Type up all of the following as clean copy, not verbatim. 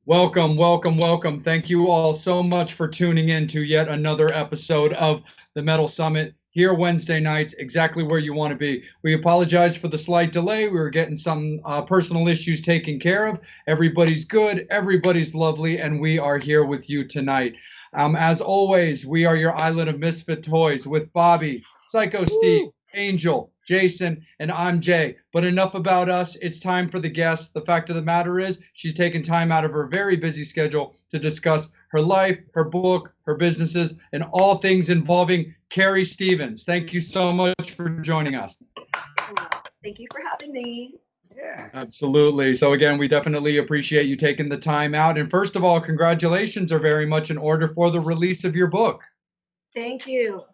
Welcome, welcome, welcome. Thank you all so much for tuning in to yet another episode of the Metal Summit here Wednesday nights, exactly where you want to be. We apologize for the slight delay. We were getting some personal issues taken care of. Everybody's good, everybody's lovely, and we are here with you tonight. As always, we are your island of misfit toys with Bobby, Psycho Steve, Angel, Jason, and I'm Jay. But enough about us. It's time for the guest. The fact of the matter is, she's taken time out of her very busy schedule to discuss her life, her book, her businesses, and all things involving Carrie Stevens. Thank you so much for joining us. Thank you for having me. Yeah, absolutely. So again, we definitely appreciate you taking the time out. And first of all, congratulations are very much in order for the release of your book. Thank you.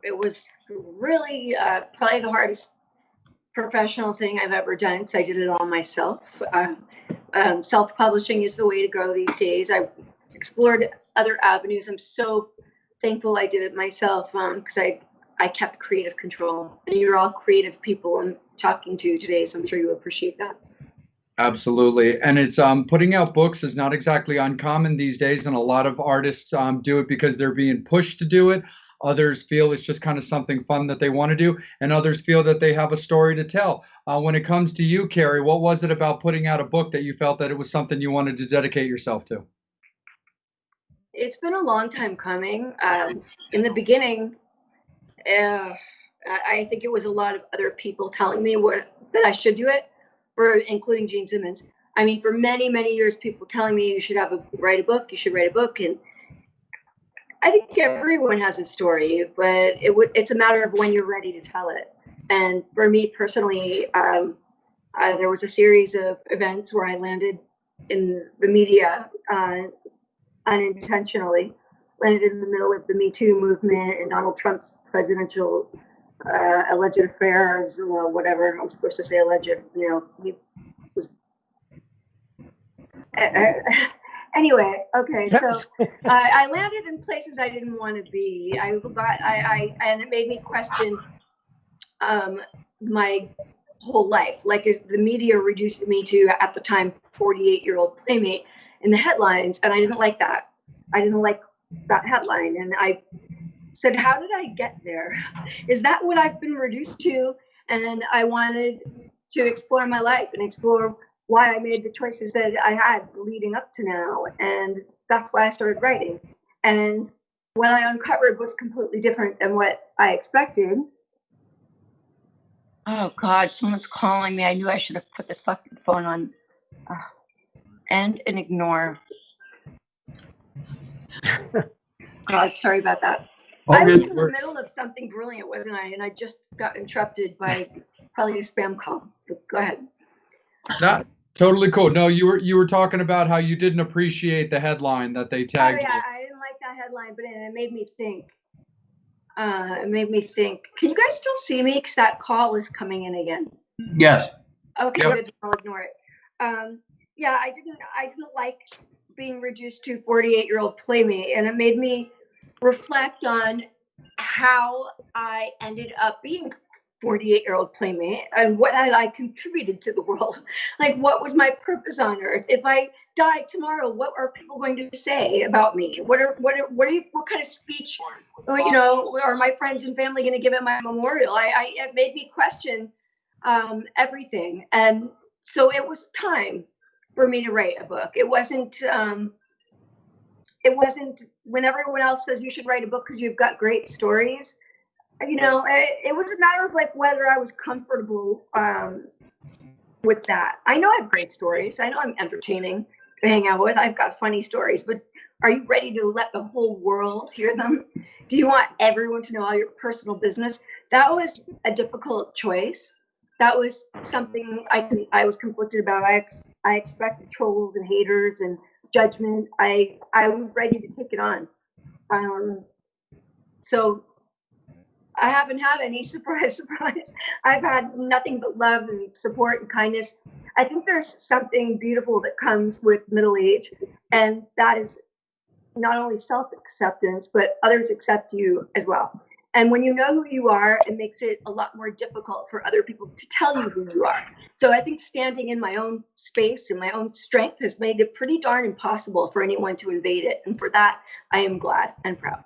It was really probably the hardest professional thing I've ever done because I did it all myself. Self-publishing is the way to go these days. I explored other avenues. I'm so thankful I did it myself because I kept creative control. And you're all creative people I'm talking to today, so I'm sure you appreciate that. Absolutely. And it's putting out books is not exactly uncommon these days, and a lot of artists do it because they're being pushed to do it. Others feel it's just kind of something fun that they want to do, and others feel that they have a story to tell. When it comes to you, Carrie, what was it about putting out a book that you felt that it was something you wanted to dedicate yourself to? It's been a long time coming. In the beginning, I think it was a lot of other people telling me that I should do it, including Gene Simmons. I mean, for many, many years, people telling me you should write a book, you should write a book. And I think everyone has a story, but it's a matter of when you're ready to tell it. And for me personally, there was a series of events where I landed in the media unintentionally, landed in the middle of the Me Too movement and Donald Trump's presidential alleged affairs, or whatever I'm supposed to say, alleged, he was. Anyway, okay, so I landed in places I didn't want to be. And it made me question my whole life. Like, the media reduced me to, at the time, 48-year-old playmate in the headlines, and I didn't like that. I didn't like that headline, and I said, how did I get there? Is that what I've been reduced to? And I wanted to explore my life and explore why I made the choices that I had leading up to now. And that's why I started writing. And what I uncovered was completely different than what I expected. Oh God, someone's calling me. I knew I should have put this fucking phone on. End and ignore. God, sorry about that. I was in the middle of something brilliant, wasn't I? And I just got interrupted by probably a spam call. But go ahead. Not totally cool. No, you were talking about how you didn't appreciate the headline that they tagged. Oh yeah, I didn't like that headline, but it made me think. Can you guys still see me? Because that call is coming in again. Yes. Okay, good. I'll ignore it. Yeah, I didn't like being reduced to 48-year-old playmate, and it made me reflect on how I ended up being 48-year-old playmate and what had I contributed to the world. Like, what was my purpose on earth? If I died tomorrow, what are people going to say about me? What kind of speech, are my friends and family going to give at my memorial? It made me question everything, and so it was time for me to write a book. It wasn't when everyone else says you should write a book because you've got great stories. It was a matter of like whether I was comfortable with that. I know I have great stories. I know I'm entertaining to hang out with. I've got funny stories, but are you ready to let the whole world hear them? Do you want everyone to know all your personal business? That was a difficult choice. That was something I was conflicted about. I expected trolls and haters and judgment. I was ready to take it on. So I haven't had any surprise. I've had nothing but love and support and kindness. I think there's something beautiful that comes with middle age, and that is not only self-acceptance, but others accept you as well. And when you know who you are, it makes it a lot more difficult for other people to tell you who you are. So I think standing in my own space and my own strength has made it pretty darn impossible for anyone to invade it. And for that, I am glad and proud.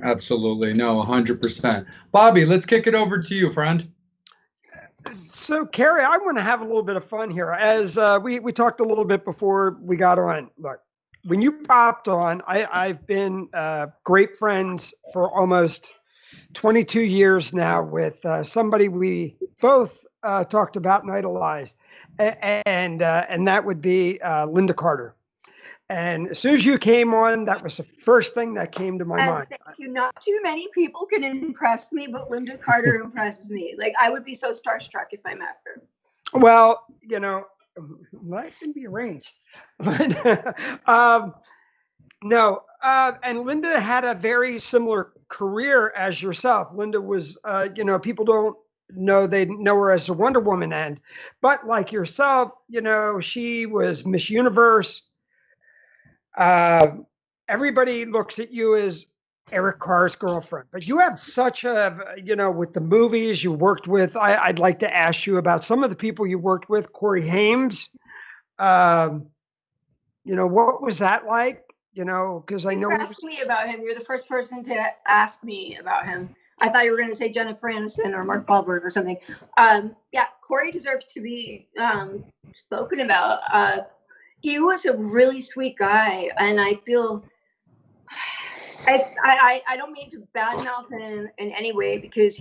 Absolutely. No, 100%. Bobby, let's kick it over to you, friend. So, Carrie, I want to have a little bit of fun here. As we talked a little bit before we got on. Look, when you popped on, I've been great friends for almost 22 years now with somebody we both talked about and idolized, and that would be Linda Carter. And as soon as you came on, that was the first thing that came to my mind. Thank you. Not too many people can impress me, but Linda Carter impresses me. Like, I would be so starstruck if I met her. Well, you know, that can be arranged. But, no, and Linda had a very similar career as yourself. Linda was, you know, people don't know, they know her as a Wonder Woman, but like yourself, you know, she was Miss Universe. Everybody looks at you as Eric Carr's girlfriend, but you have such a, you know, with the movies you worked with, I'd like to ask you about some of the people you worked with. Corey Haim, you know, what was that like? You know, because I know. Ask me about him. You're the first person to ask me about him. I thought you were going to say Jennifer Aniston or Mark Wahlberg or something. Yeah, Corey deserves to be spoken about. He was a really sweet guy, and I feel I don't mean to badmouth him in any way because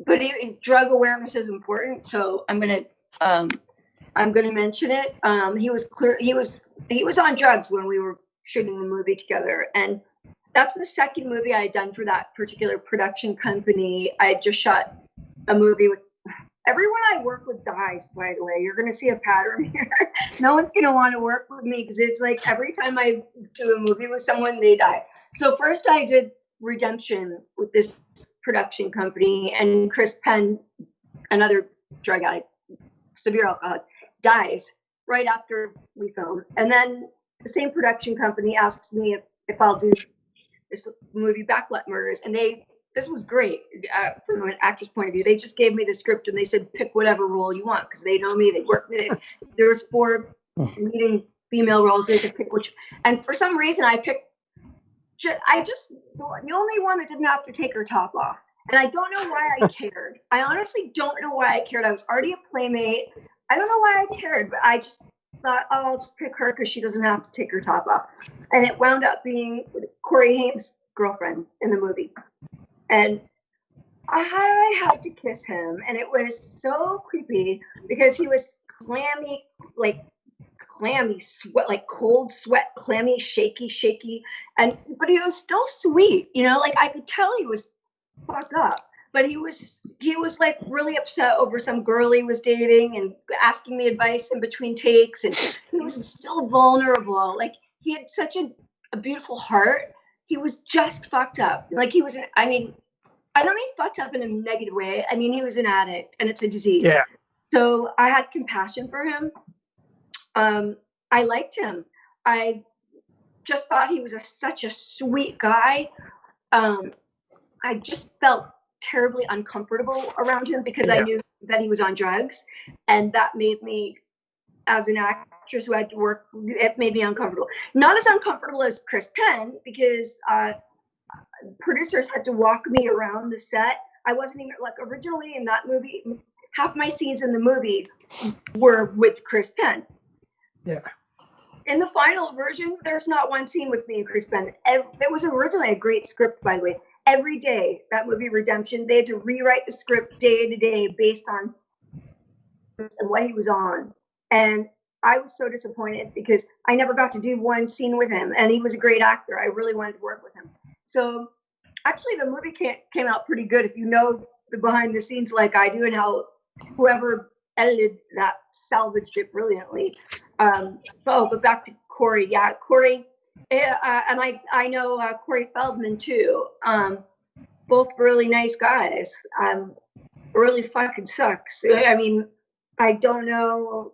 but drug awareness is important. So I'm gonna mention it. He was on drugs when we were shooting the movie together, and that's the second movie I had done for that particular production company. I had just shot a movie with. Everyone I work with dies, by the way. You're going to see a pattern here. No one's going to want to work with me because it's like every time I do a movie with someone, they die. So first I did Redemption with this production company, and Chris Penn, another drug addict, severe alcoholic, dies right after we film. And then the same production company asks me if I'll do this movie, Backlit Murders, and this was great from an actor's point of view. They just gave me the script and they said, pick whatever role you want because they know me. They work with it. There was 4 leading female roles. They said pick which. And for some reason, I picked. The only one that didn't have to take her top off. And I don't know why I cared. I honestly don't know why I cared. I was already a playmate. I don't know why I cared, but I just thought, oh, I'll just pick her because she doesn't have to take her top off. And it wound up being Corey Haim's girlfriend in the movie. And I had to kiss him, and it was so creepy because he was clammy sweat, like cold sweat, clammy, shaky, but he was still sweet, you know, like I could tell he was fucked up, but he was like really upset over some girl he was dating and asking me advice in between takes, and he was still vulnerable. Like he had such a beautiful heart. He was just fucked up. Like he was, I don't mean fucked up in a negative way. I mean, he was an addict and it's a disease. Yeah. So I had compassion for him. I liked him. I just thought he was such a sweet guy. I just felt terribly uncomfortable around him because I knew that he was on drugs. And that made me, as an actress who had to work, it made me uncomfortable. Not as uncomfortable as Chris Penn, because producers had to walk me around the set. I wasn't even, like, originally in that movie, half my scenes in the movie were with Chris Penn. Yeah. In the final version, there's not one scene with me and Chris Penn. It was originally a great script, by the way. Every day, that movie Redemption, they had to rewrite the script day to day based on what he was on. And I was so disappointed because I never got to do one scene with him. And he was a great actor. I really wanted to work with him. So actually, the movie came out pretty good if you know the behind the scenes like I do, and how whoever edited that salvaged it brilliantly. But back to Corey. Yeah, Corey. And I know Corey Feldman too. Both really nice guys. Really fucking sucks. I mean, I don't know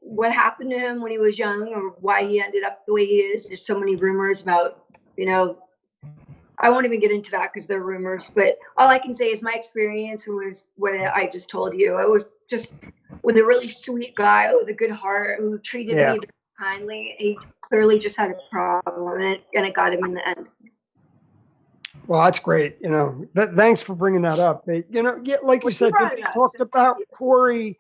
what happened to him when he was young or why he ended up the way he is. There's so many rumors about you know, I won't even get into that because they're rumors, but all I can say is my experience was what I just told you. I was just with a really sweet guy with a good heart who treated me very kindly. He clearly just had a problem, and it got him in the end. Well, that's great. You know, thanks for bringing that up. You know, like you said, you talked about Corey.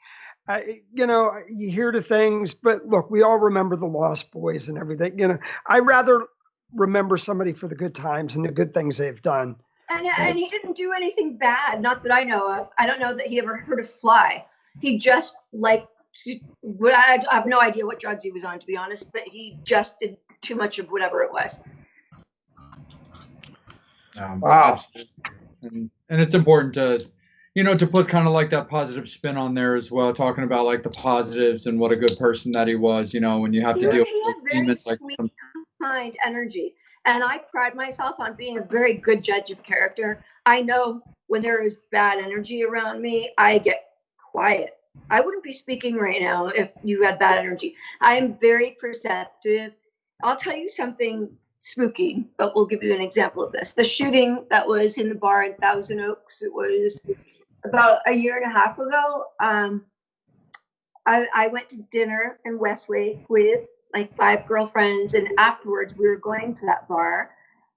You know, you hear the things, but look, we all remember the Lost Boys and everything. You know, I rather remember somebody for the good times and the good things they've done. And he didn't do anything bad, not that I know of. I don't know that he ever hurt a fly. He just I have no idea what drugs he was on, to be honest, but he just did too much of whatever it was. Wow. And it's important to, you know, to put kind of like that positive spin on there as well, talking about like the positives and what a good person that he was, you know, when you have to deal with demons like sweet, kind energy. And I pride myself on being a very good judge of character. I know when there is bad energy around me, I get quiet. I wouldn't be speaking right now if you had bad energy. I am very perceptive. I'll tell you something spooky, but we'll give you an example of this. The shooting that was in the bar in Thousand Oaks, it was about a year and a half ago. I went to dinner in Westlake with like 5 girlfriends, and afterwards we were going to that bar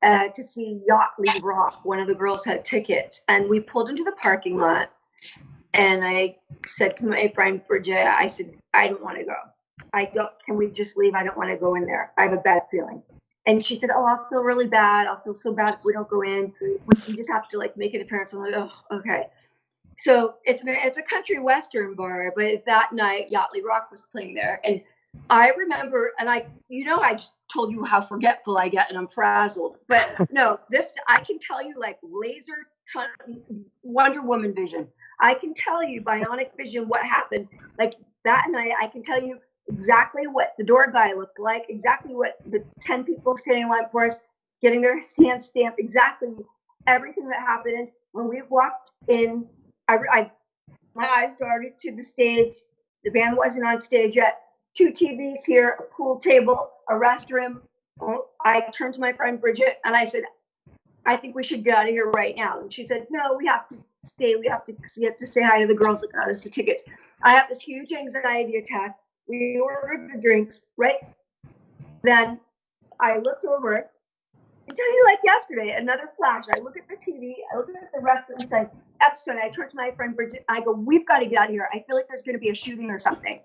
to see Yachtly Rock. One of the girls had tickets, and we pulled into the parking lot, and I said to my friend Bridget, I said, I don't want to go. Can we just leave? I don't want to go in there. I have a bad feeling. And she said, oh, I'll feel really bad. I'll feel so bad if we don't go in. We just have to like make an appearance. I'm like, oh, okay. So it's a country western bar, but that night Yachtly Rock was playing there, and I remember, and I just told you how forgetful I get, and I'm frazzled. But no, I can tell you like Wonder Woman vision. I can tell you bionic vision what happened. Like that night, I can tell you exactly what the door guy looked like, exactly what the 10 people standing in line for us getting their hands stamped, exactly everything that happened. When we walked in, my eyes darted to the stage. The band wasn't on stage yet. 2 TVs here, a pool table, a restroom. I turned to my friend Bridget and I said, I think we should get out of here right now. And she said, no, we have to stay. We have to say hi to the girls that got us the tickets. I have this huge anxiety attack. We ordered the drinks, right? Then I looked over. I tell you, like yesterday, another flash. I look at the TV. I look at the restaurant and say, Epstein. I turn to my friend Bridget. I go, we've got to get out of here. I feel like there's going to be a shooting or something.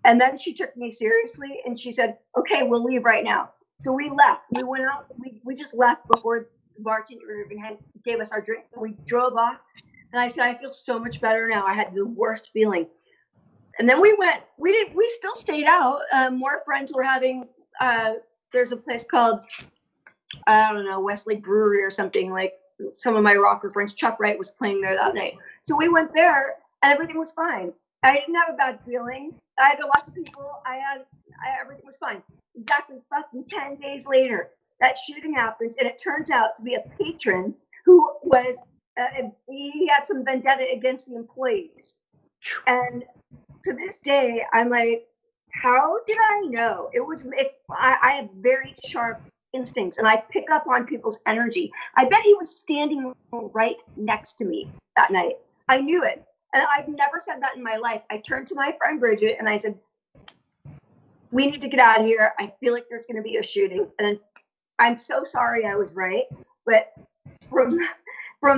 And then she took me seriously and she said, okay, we'll leave right now. So we left. We went out. We just left before the bartender even gave us our drink. We drove off. And I said, I feel so much better now. I had the worst feeling. And then we went. We still stayed out. More friends were having. There's a place called, I don't know, Westlake Brewery or something. Like some of my rocker friends, Chuck Wright was playing there that night. So we went there and everything was fine. I didn't have a bad feeling. I had lots of people. Everything was fine. Exactly fucking 10 days later, that shooting happens, and it turns out to be a patron who was, he had some vendetta against the employees. And to this day, I'm like, how did I know? I have very sharp instincts, and I pick up on people's energy. I bet he was standing right next to me that night. I knew it. And I've never said that in my life. I turned to my friend Bridget and I said, we need to get out of here. I feel like there's going to be a shooting. And I'm so sorry I was right. But from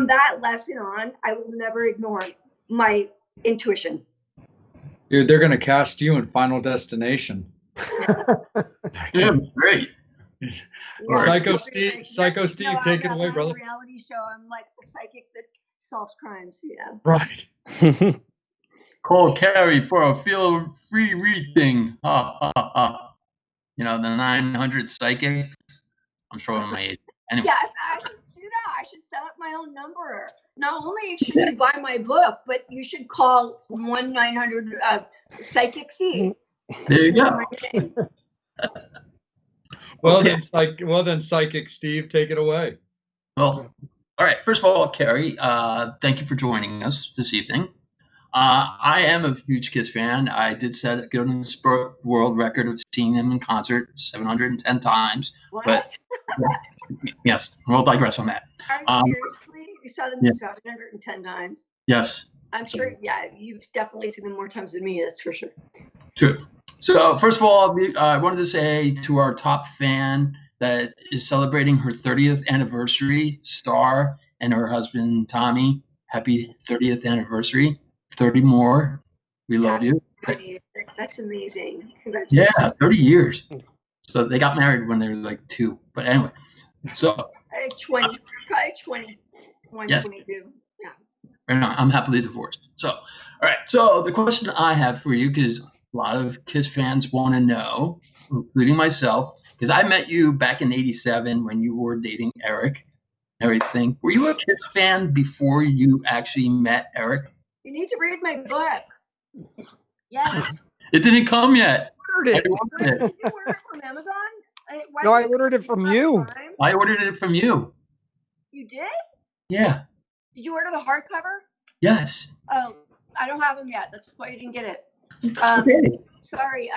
that lesson on, I will never ignore my intuition. Dude, they're going to cast you in Final Destination. Yeah, great. Psycho Steve, take it away, brother. Reality show. I'm like the psychic that solves crimes. Yeah. Right. Call Carrie for a feel-free reading. You know, the 900 psychics. I'm showing my age. Anyway. Yeah, I should do that. I should set up my own number. Not only should you buy my book, but you should call 1-900 Psychic Steve. There you go. Well, okay. then, Psychic Steve, take it away. Well, all right. First of all, Carrie, thank you for joining us this evening. I am a huge Kiss fan. I did set a Guinness World Record of seeing them in concert 710 times. What? But Yes, we'll digress on that. Seriously? You saw them Yeah. 710 times? Yes. I'm sure, yeah, you've definitely seen them more times than me, that's for sure. True. So first of all, I wanted to say to our top fan that is celebrating her 30th anniversary, Star, and her husband, Tommy, happy 30th anniversary. 30 more. We love you. 30, that's amazing. Congratulations. Yeah, 30 years. So they got married when they were like 2. But anyway, so 20, probably 21, Yes. 22. Yeah. right on, I'm happily divorced. So, all right. So the question I have for you, because a lot of Kiss fans want to know, including myself, because I met you back in '87 when you were dating Eric and everything. Were you a Kiss fan before you actually met Eric? You need to read my book. Yes. It didn't come yet. Ordered I it. ordered it. Did you order it from Amazon? Why No, I didn't you ordered it from last you. time? I ordered it from you. You did? Yeah. Did you order the hardcover? Yes. Oh, I don't have them yet. That's why you didn't get it. Okay. Sorry.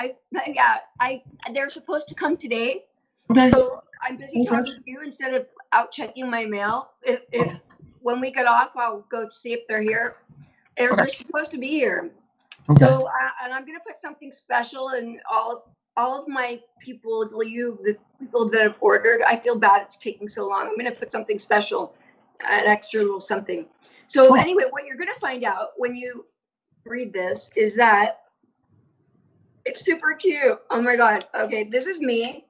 They're supposed to come today. Okay. So I'm busy Okay. talking to you instead of out checking my mail. If when we get off, I'll go see if they're here. They're supposed to be here. Okay. So and I'm gonna put something special in all of my people. The people that have ordered. I feel bad it's taking so long. I'm gonna put something special, an extra little something. So anyway, what you're gonna find out when you read this is that it's super cute. Oh my god. Okay, this is me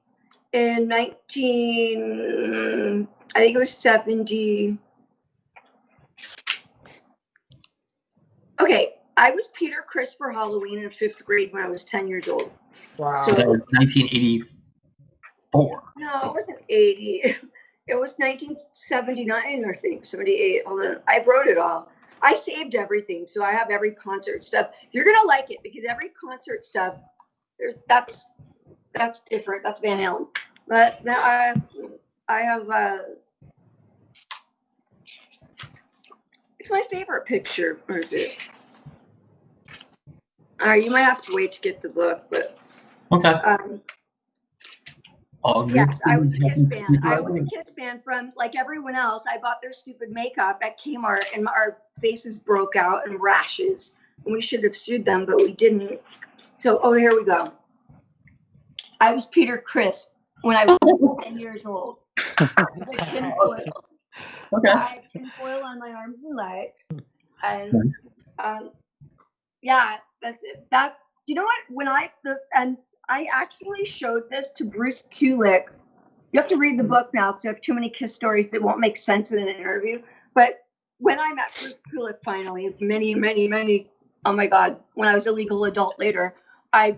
in I think it was 70. Okay, I was Peter Criss for Halloween in 5th grade when I was 10 years old. Wow. So- That was 1984. No, it wasn't 80. It was 1979 or 78. Hold on. I wrote it all. I saved everything, so I have every concert stuff. You're gonna like it because every concert stuff, that's different. That's Van Halen. But now I have. It's my favorite picture. Where is it? You might have to wait to get the book, but Okay. All good. yes, I was a Kiss fan. I was a Kiss fan from, like everyone else. I bought their stupid makeup at Kmart, and our faces broke out in rashes. And we should have sued them, but we didn't. So, here we go. I was Peter Criss when I was 10 years old. With tinfoil. Okay. I had tinfoil on my arms and legs, and yeah, that's it. You know what? I actually showed this to Bruce Kulick. You have to read the book now because I have too many Kiss stories that won't make sense in an interview. But when I met Bruce Kulick finally, many, oh my God, when I was a legal adult later, I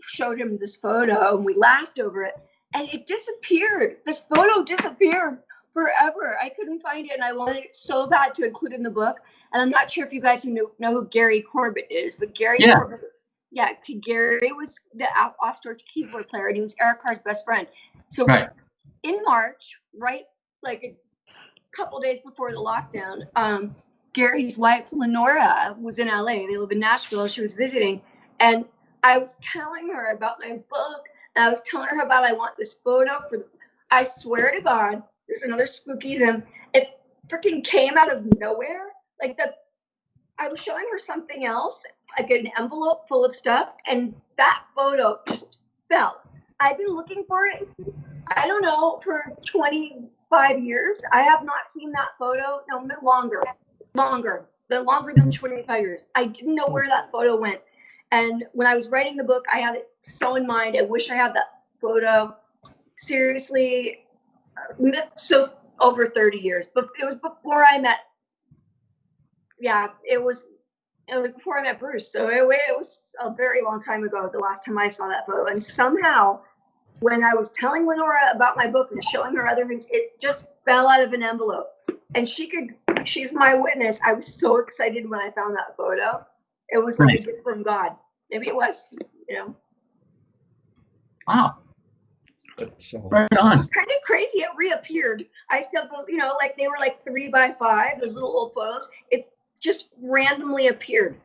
showed him this photo and we laughed over it, and it disappeared. This photo disappeared forever. I couldn't find it, and I wanted it so bad to include in the book. And I'm not sure if you guys know who Gary Corbett is, but Gary Corbett. Yeah, Gary was the off-stage keyboard player, and he was Eric Carr's best friend. So in March, right, like a couple days before the lockdown, Gary's wife, Lenora, was in LA. They live in Nashville. She was visiting, and I was telling her about my book, and I was telling her about I want this photo for. I swear to God, there's another spookyism. It freaking came out of nowhere. Like I was showing her something else, like an envelope full of stuff, and that photo just fell. I've been looking for it, I don't know, for 25 years. I have not seen that photo. No, longer than 25 years. I didn't know where that photo went. And when I was writing the book, I had it so in mind. I wish I had that photo. Seriously, so over 30 years. But it was before I met. Yeah, it was before I met Bruce. So it was a very long time ago, the last time I saw that photo. And somehow, when I was telling Lenora about my book and showing her other things, it just fell out of an envelope. And she's my witness. I was so excited when I found that photo. It was like a gift from God. Maybe it was, Wow. So right on. It's kind of crazy. It reappeared. I still, like they were like 3x5, those little old photos. It just randomly appeared.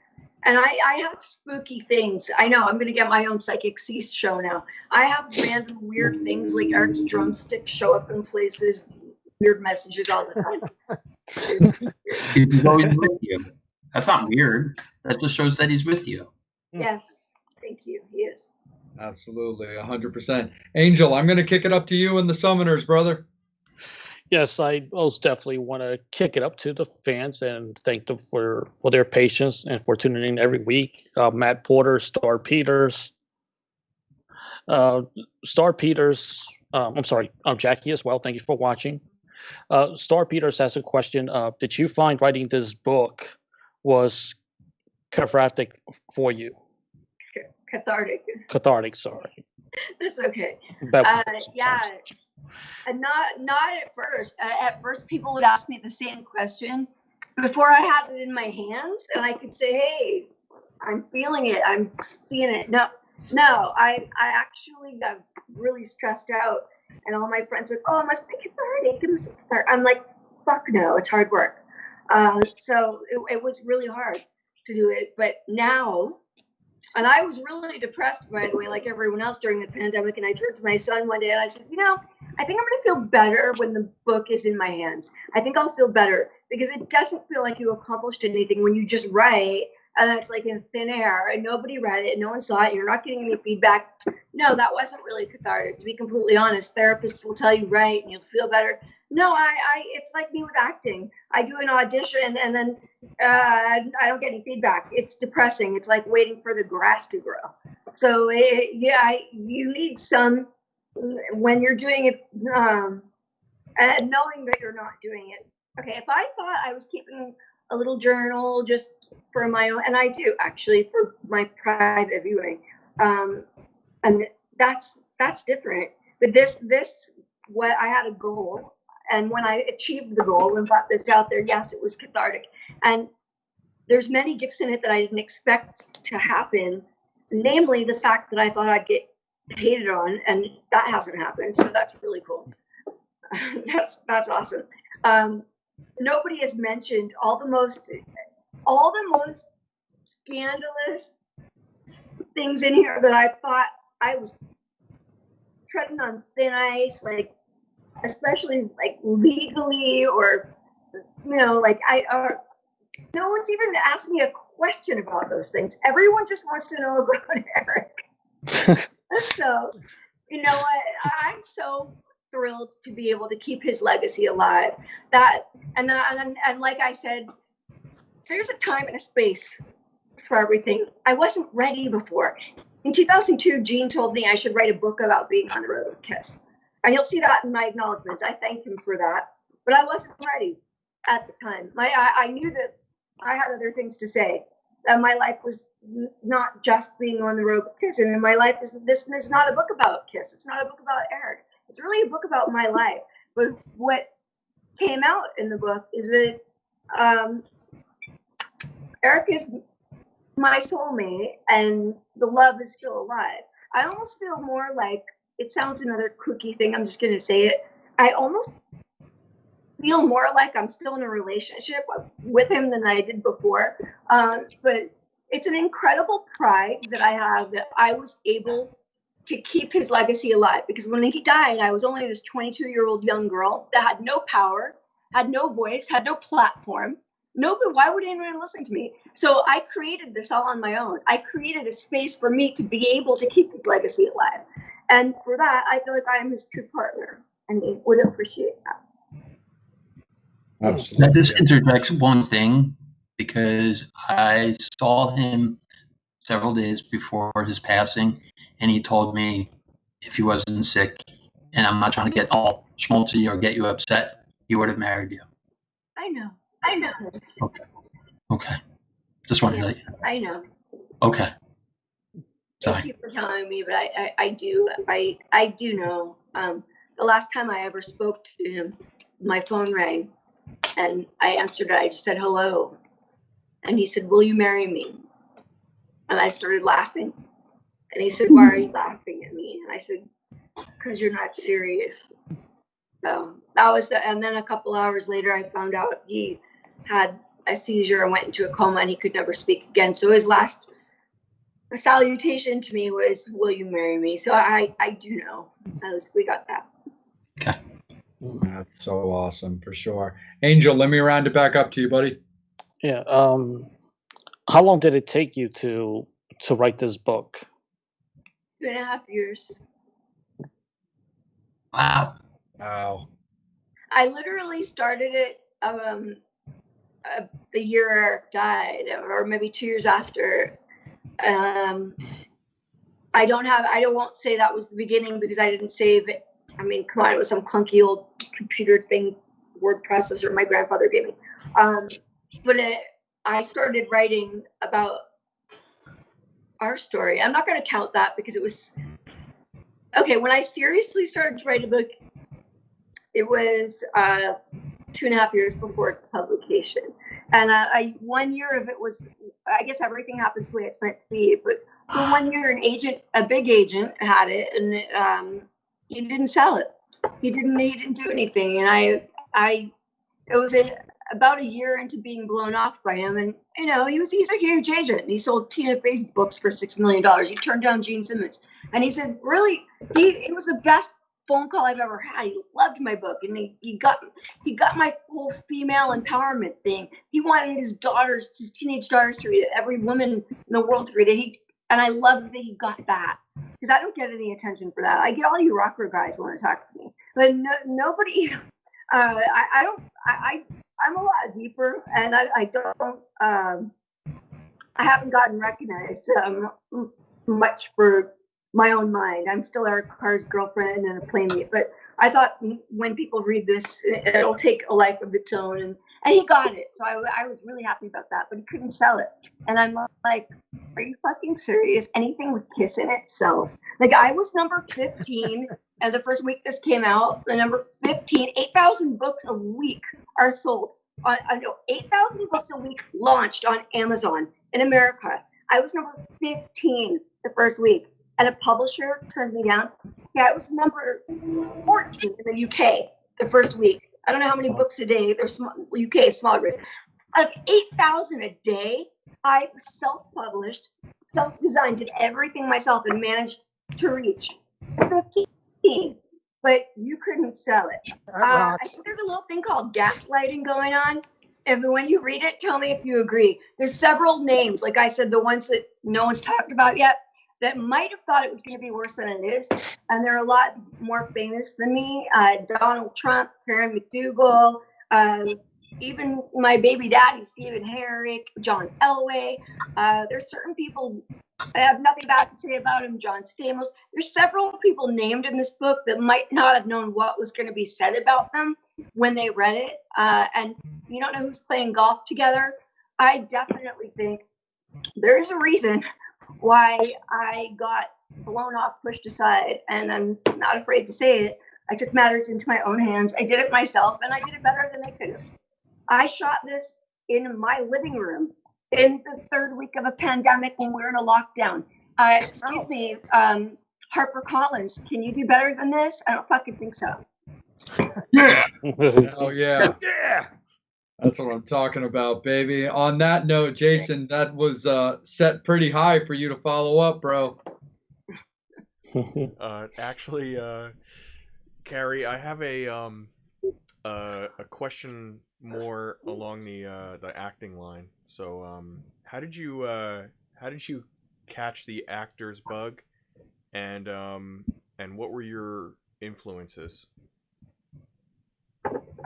And I have spooky things. I know I'm going to get my own Psychic Cease show now. I have random weird things like Eric's drumsticks show up in places, weird messages all the time. He's always with you. That's not weird. That just shows that he's with you. Yes, thank you. He is. Absolutely, 100%. Angel, I'm going to kick it up to you and the Summoners, brother. Yes, I most definitely want to kick it up to the fans and thank them for their patience and for tuning in every week. Matt Porter, Star Peters, I'm sorry, Jackie as well. Thank you for watching. Star Peters has a question. Did you find writing this book was cathartic for you? Cathartic, sorry. That's okay. Yeah, and not at first. At first, people would ask me the same question before I had it in my hands, and I could say, "Hey, I'm feeling it. I'm seeing it." No, I actually got really stressed out, and all my friends said, "Oh, it must be cathartic. It must be cathartic." I'm like, "Fuck no, it's hard work." So it was really hard to do it, but now. And I was really depressed, by the way, like everyone else during the pandemic. And I turned to my son one day and I said, I think I'm going to feel better when the book is in my hands. I think I'll feel better because it doesn't feel like you accomplished anything when you just write and it's like in thin air and nobody read it and no one saw it. And you're not getting any feedback. No, that wasn't really cathartic. To be completely honest, therapists will tell you write and you'll feel better. No, it's like me with acting. I do an audition and then I don't get any feedback. It's depressing. It's like waiting for the grass to grow. So you need some when you're doing it, and knowing that you're not doing it. Okay, if I thought I was keeping a little journal just for my own, and I do actually for my private viewing, and that's different. But this what I had a goal. And when I achieved the goal and got this out there, yes, it was cathartic. And there's many gifts in it that I didn't expect to happen, namely the fact that I thought I'd get hated on, and that hasn't happened. So that's really cool. That's awesome. Nobody has mentioned all the most scandalous things in here that I thought I was treading on thin ice, like. Especially like legally or, like no one's even asked me a question about those things. Everyone just wants to know about Eric. So, you know what? I'm so thrilled to be able to keep his legacy alive. And like I said, there's a time and a space for everything. I wasn't ready before. In 2002, Gene told me I should write a book about being on the road with Kiss. And you'll see that in my acknowledgments. I thank him for that. But I wasn't ready at the time. I knew that I had other things to say. That my life was not just being on the road with Kiss. And my life this is not a book about Kiss. It's not a book about Eric. It's really a book about my life. But what came out in the book is that Eric is my soulmate and the love is still alive. I almost feel more like, it sounds another kooky thing, I'm just going to say it. I almost feel more like I'm still in a relationship with him than I did before. But it's an incredible pride that I have that I was able to keep his legacy alive. Because when he died, I was only this 22-year-old young girl that had no power, had no voice, had no platform. Nobody, why would anyone listen to me? So I created this all on my own. I created a space for me to be able to keep his legacy alive. And for that, I feel like I am his true partner, and he would appreciate that. Absolutely. Now, this interjects one thing, because I saw him several days before his passing, and he told me if he wasn't sick, and I'm not trying to get all schmaltzy or get you upset, he would have married you. I know. Okay. Just wanted to let you know. I know. Okay. Sorry. Thank you for telling me, but I do know. The last time I ever spoke to him, my phone rang, and I answered it. I just said hello, and he said, "Will you marry me?" And I started laughing, and he said, "Why are you laughing at me?" And I said, "Because you're not serious." So that was and then a couple hours later, I found out he had a seizure and went into a coma, and he could never speak again. So his last salutation to me was, "Will you marry me?" So I do know. At least we got that. Okay. That's so awesome, for sure. Angel, let me round it back up to you, buddy. Yeah. How long did it take you to write this book? 2.5 years. Wow. Wow. I literally started it the year Eric died, or maybe 2 years after. I won't say that was the beginning because I didn't save it. I mean, come on, it was some clunky old computer thing, word processor my grandfather gave me. But I started writing about our story. I'm not going to count that because it was okay. When I seriously started to write a book, it was 2.5 years before its publication. And 1 year of it was, I guess everything happens the way it's meant to be. But for 1 year, a big agent had it, and he didn't sell it. He didn't do anything. And it was about a year into being blown off by him. And, he's a huge agent. He sold Tina Fey's books for $6 million. He turned down Gene Simmons. And he said, really, it was the best phone call I've ever had. He loved my book, and he got my whole female empowerment thing. He wanted his teenage daughters to read it, every woman in the world to read it. And I love that he got that, because I don't get any attention for that. I get all you rocker guys want to talk to me, but nobody. I'm a lot deeper, and I don't. I haven't gotten recognized much for my own mind. I'm still Eric Carr's girlfriend and a playmate, but I thought when people read this, it'll take a life of its own, and he got it. So I was really happy about that, but he couldn't sell it. And I'm like, are you fucking serious? Anything with Kiss in it sells. Like, I was number 15, and the first week this came out, the number 15, 8,000 books a week are sold. 8,000 books a week launched on Amazon in America. I was number 15 the first week. And a publisher turned me down. Yeah, it was number 14 in the UK the first week. I don't know how many books a day. There's UK is smaller group. Out of 8,000 a day, I self-published, self-designed, did everything myself, and managed to reach 15. But you couldn't sell it. I think there's a little thing called gaslighting going on. And when you read it, tell me if you agree. There's several names, like I said, the ones that no one's talked about yet, that might have thought it was going to be worse than it is. And they're a lot more famous than me. Donald Trump, Karen McDougal, even my baby daddy, Stephen Herrick, John Elway. There's certain people, I have nothing bad to say about him, John Stamos. There's several people named in this book that might not have known what was going to be said about them when they read it. And you don't know who's playing golf together. I definitely think there's a reason why I got blown off, pushed aside, and I'm not afraid to say it. I took matters into my own hands. I did it myself, and I did it better than they could have. I shot this in my living room in the third week of a pandemic when we were in a lockdown. Excuse me, HarperCollins, can you do better than this? I don't fucking think so. Yeah. Oh, yeah. Yeah. That's what I'm talking about, baby. On that note, Jason, that was set pretty high for you to follow up, bro. Actually, Carrie, I have a question more along the acting line. So, how did you catch the actor's bug, and what were your influences?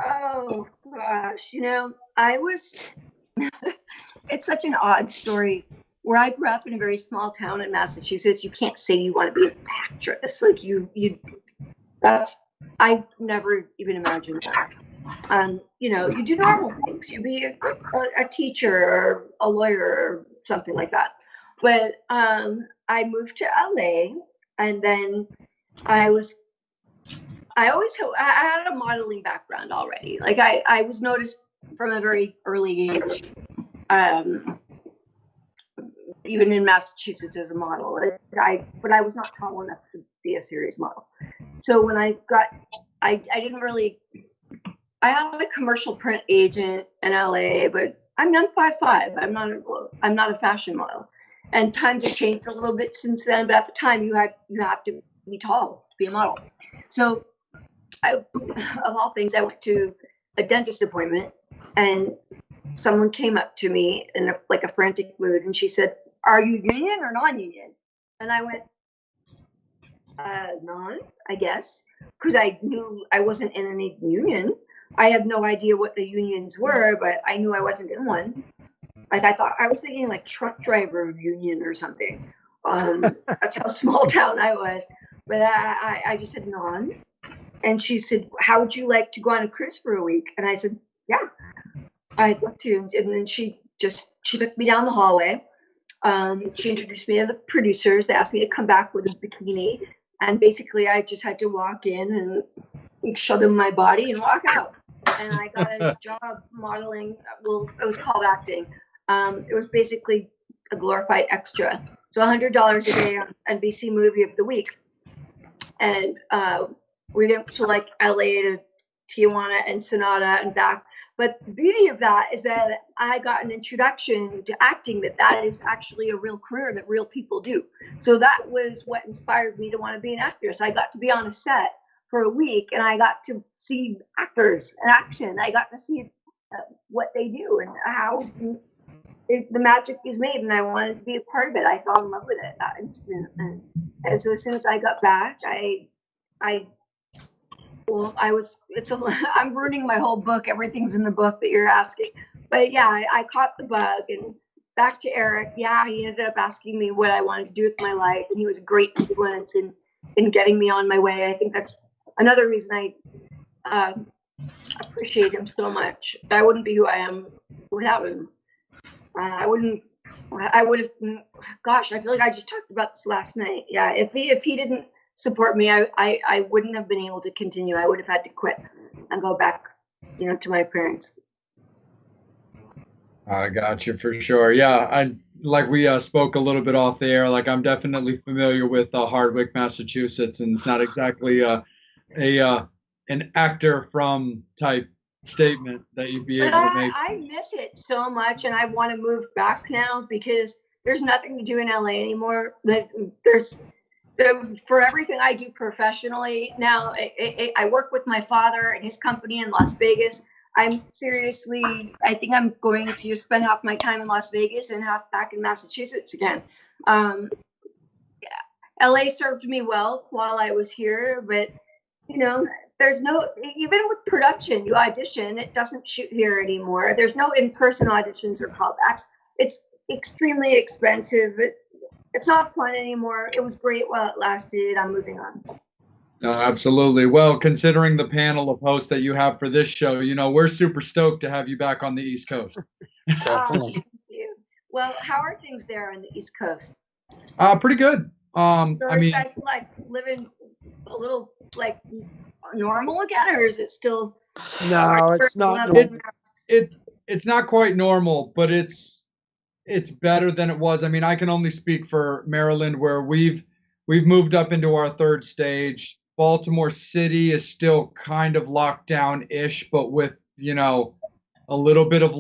Oh gosh, I was. It's such an odd story. Where I grew up in a very small town in Massachusetts, you can't say you want to be an actress. Like I never even imagined that. You do normal things. You be a teacher or a lawyer or something like that. But I moved to LA, and then I had a modeling background already. Like I was noticed from a very early age, even in Massachusetts as a model. But I was not tall enough to be a serious model. So when I didn't really. I had a commercial print agent in LA, but I'm 5'5". I'm not a fashion model, and times have changed a little bit since then. But at the time, you have to be tall to be a model. So, of all things, I went to a dentist appointment, and someone came up to me in a frantic mood, and she said, "Are you union or non-union?" And I went, "Non, I guess," because I knew I wasn't in any union. I had no idea what the unions were, but I knew I wasn't in one. Like I was thinking like truck driver union or something. That's how small town I was. But I just said non. And she said, "How would you like to go on a cruise for a week?" And I said, "Yeah, I'd love to." And then she took me down the hallway. She introduced me to the producers. They asked me to come back with a bikini. And basically I just had to walk in and show them my body and walk out. And I got a job modeling. Well, it was called acting. It was basically a glorified extra. So $100 a day on NBC Movie of the Week. And we went to like LA to Tijuana and Sonata and back. But the beauty of that is that I got an introduction to acting, that is actually a real career that real people do. So that was what inspired me to want to be an actress. I got to be on a set for a week, and I got to see actors in action. I got to see what they do and how the magic is made, and I wanted to be a part of it. I fell in love with it that instant. And so as soon as I got back, I'm ruining my whole book. Everything's in the book that you're asking. But yeah, I caught the bug. And back to Eric, yeah, he ended up asking me what I wanted to do with my life. And he was a great influence in getting me on my way. I think that's another reason I appreciate him so much. I wouldn't be who I am without him. I would have, gosh, I feel like I just talked about this last night. Yeah, if he didn't support me, I wouldn't have been able to continue. I would have had to quit and go back, to my parents. I got you for sure. Yeah, we spoke a little bit off the air. Like I'm definitely familiar with Hardwick, Massachusetts, and it's not exactly an actor from type statement that you'd be able to make. I miss it so much, and I want to move back now because there's nothing to do in LA anymore. For everything I do professionally now, I work with my father and his company in Las Vegas. I think I'm going to just spend half my time in Las Vegas and half back in Massachusetts again. LA served me well while I was here, but there's no, even with production, you audition, it doesn't shoot here anymore. There's no in-person auditions or callbacks. It's extremely expensive. It's not fun anymore. It was great while it lasted. I'm moving on. No, absolutely. Well, considering the panel of hosts that you have for this show, we're super stoked to have you back on the East Coast. Definitely. Thank you. Well, how are things there on the East Coast? Pretty good. So you guys like living a little like normal again, or is it still? No, it's not. It's not quite normal, but it's better than it was. I mean, I can only speak for Maryland, where we've moved up into our third stage. Baltimore City is still kind of locked down-ish, but with a little bit of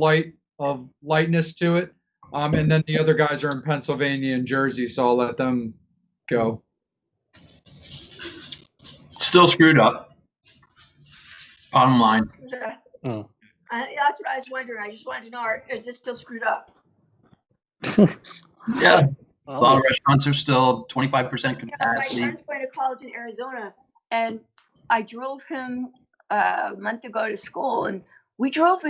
lightness to it. And then the other guys are in Pennsylvania and Jersey, so I'll let them go. Still screwed up. Bottom line. Oh. That's what I was wondering. I just wanted to know, is this still screwed up? Yeah. A lot of restaurants are still 25% capacity. My friend's going to college in Arizona, and I drove him a month ago to school, and we drove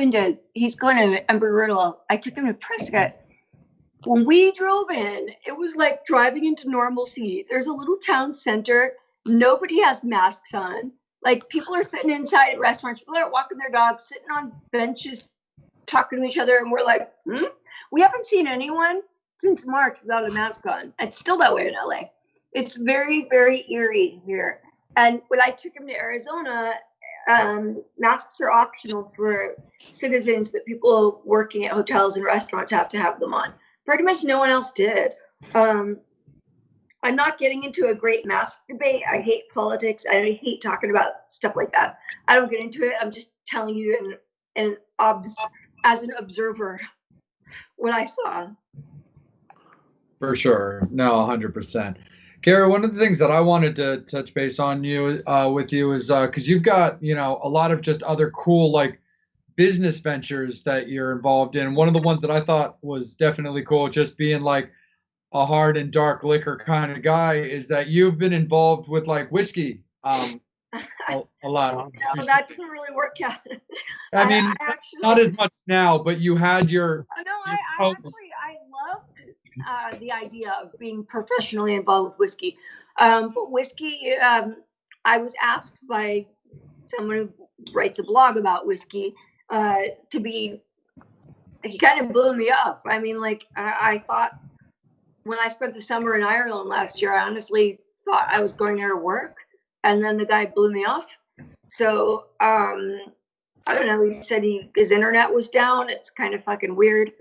he's going to Embry-Riddle. I took him to Prescott. When we drove in, it was like driving into normalcy. There's a little town center. Nobody has masks on. Like, people are sitting inside at restaurants. People are walking their dogs, sitting on benches, talking to each other. And we're like, we haven't seen anyone since March without a mask on. It's still that way in LA. It's very, very eerie here. And when I took him to Arizona, masks are optional for citizens, but people working at hotels and restaurants have to have them on. Pretty much no one else did. I'm not getting into a great mask debate. I hate politics. I hate talking about stuff like that. I don't get into it. I'm just telling you an as an observer what I saw. For sure. No, 100%. Carrie, one of the things that I wanted to touch base on with you is because you've got, a lot of just other cool like business ventures that you're involved in. One of the ones that I thought was definitely cool, just being like a hard and dark liquor kind of guy, is that you've been involved with like whiskey a lot. No, that didn't really work out. I mean, I actually, not as much now, but you had your. No, I loved the idea of being professionally involved with whiskey. But whiskey, I was asked by someone who writes a blog about whiskey to be, he kind of blew me off. I mean, like, I thought when I spent the summer in Ireland last year, I honestly thought I was going there to work. And then the guy blew me off. So, I don't know. He said his internet was down. It's kind of fucking weird.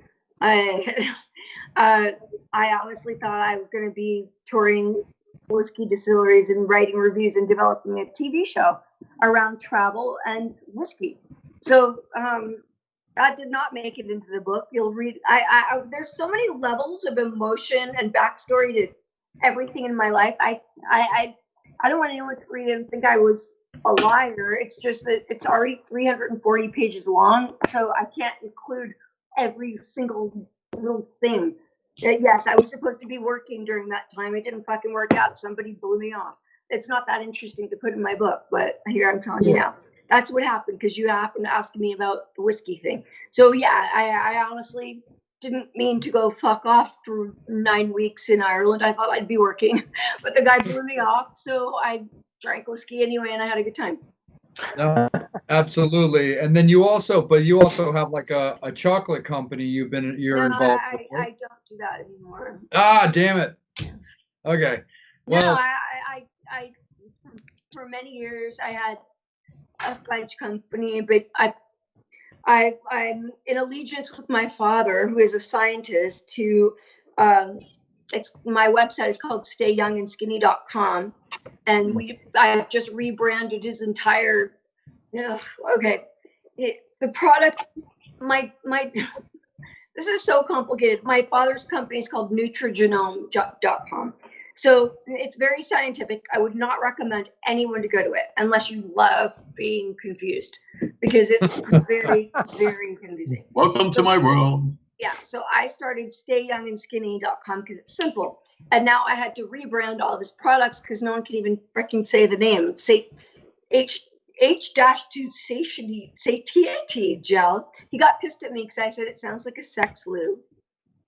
I honestly thought I was going to be touring whiskey distilleries and writing reviews and developing a TV show around travel and whiskey. So that did not make it into the book. You'll read. There's so many levels of emotion and backstory to everything in my life. I don't want anyone to read it and think I was a liar. It's just that it's already 340 pages long, so I can't include every single little thing. Yes, I was supposed to be working during that time. It didn't fucking work out. Somebody blew me off. It's not that interesting to put in my book, but here I'm telling you now. That's what happened because you happened to ask me about the whiskey thing. So yeah, I honestly didn't mean to go fuck off for 9 weeks in Ireland. I thought I'd be working, but the guy blew me off. So I drank whiskey anyway, and I had a good time. No, absolutely. And then you also have like a chocolate company you're involved with. I don't do that anymore. Ah, damn it. Okay. Well, no, I for many years I had a French company, but I'm in allegiance with my father, who is a scientist, to my website is called stayyoungandskinny.com, and I've just rebranded his entire the product. My this is so complicated. My father's company is called nutrigenome.com. So it's very scientific. I would not recommend anyone to go to it unless you love being confused, because it's very, very confusing. Welcome to my world. Yeah, so I started stayyoungandskinny.com because it's simple. And now I had to rebrand all of his products because no one can even freaking say the name. Say H-2 satiety gel. He got pissed at me because I said it sounds like a sex lube.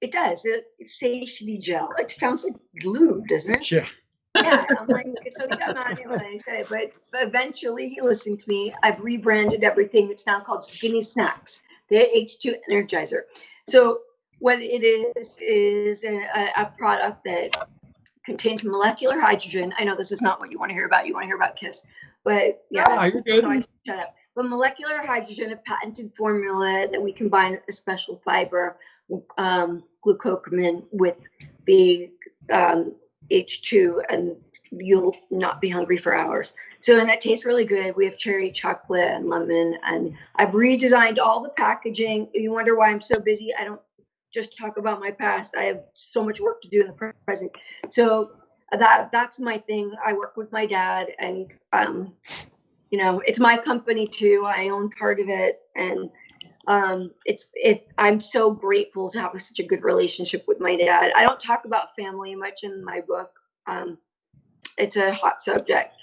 It does. It's satiety gel. It sounds like lube, doesn't it? Yeah. Yeah, I'm like, so he got mad at me when I said it, but eventually he listened to me. I've rebranded everything. It's now called Skinny Snacks, the H2 Energizer. So what it is a product that contains molecular hydrogen. I know this is not what you want to hear about. You want to hear about KISS, but yeah, you're good. So shut up. But molecular hydrogen, a patented formula that we combine a special fiber, glucosamine, with the H2, and you'll not be hungry for hours. So, and it tastes really good. We have cherry, chocolate, and lemon, and I've redesigned all the packaging. You wonder why I'm so busy. I don't just talk about my past. I have so much work to do in the present. So that's my thing. I work with my dad, and it's my company too. I own part of it, and I'm so grateful to have such a good relationship with my dad. I don't talk about family much in my book. It's a hot subject.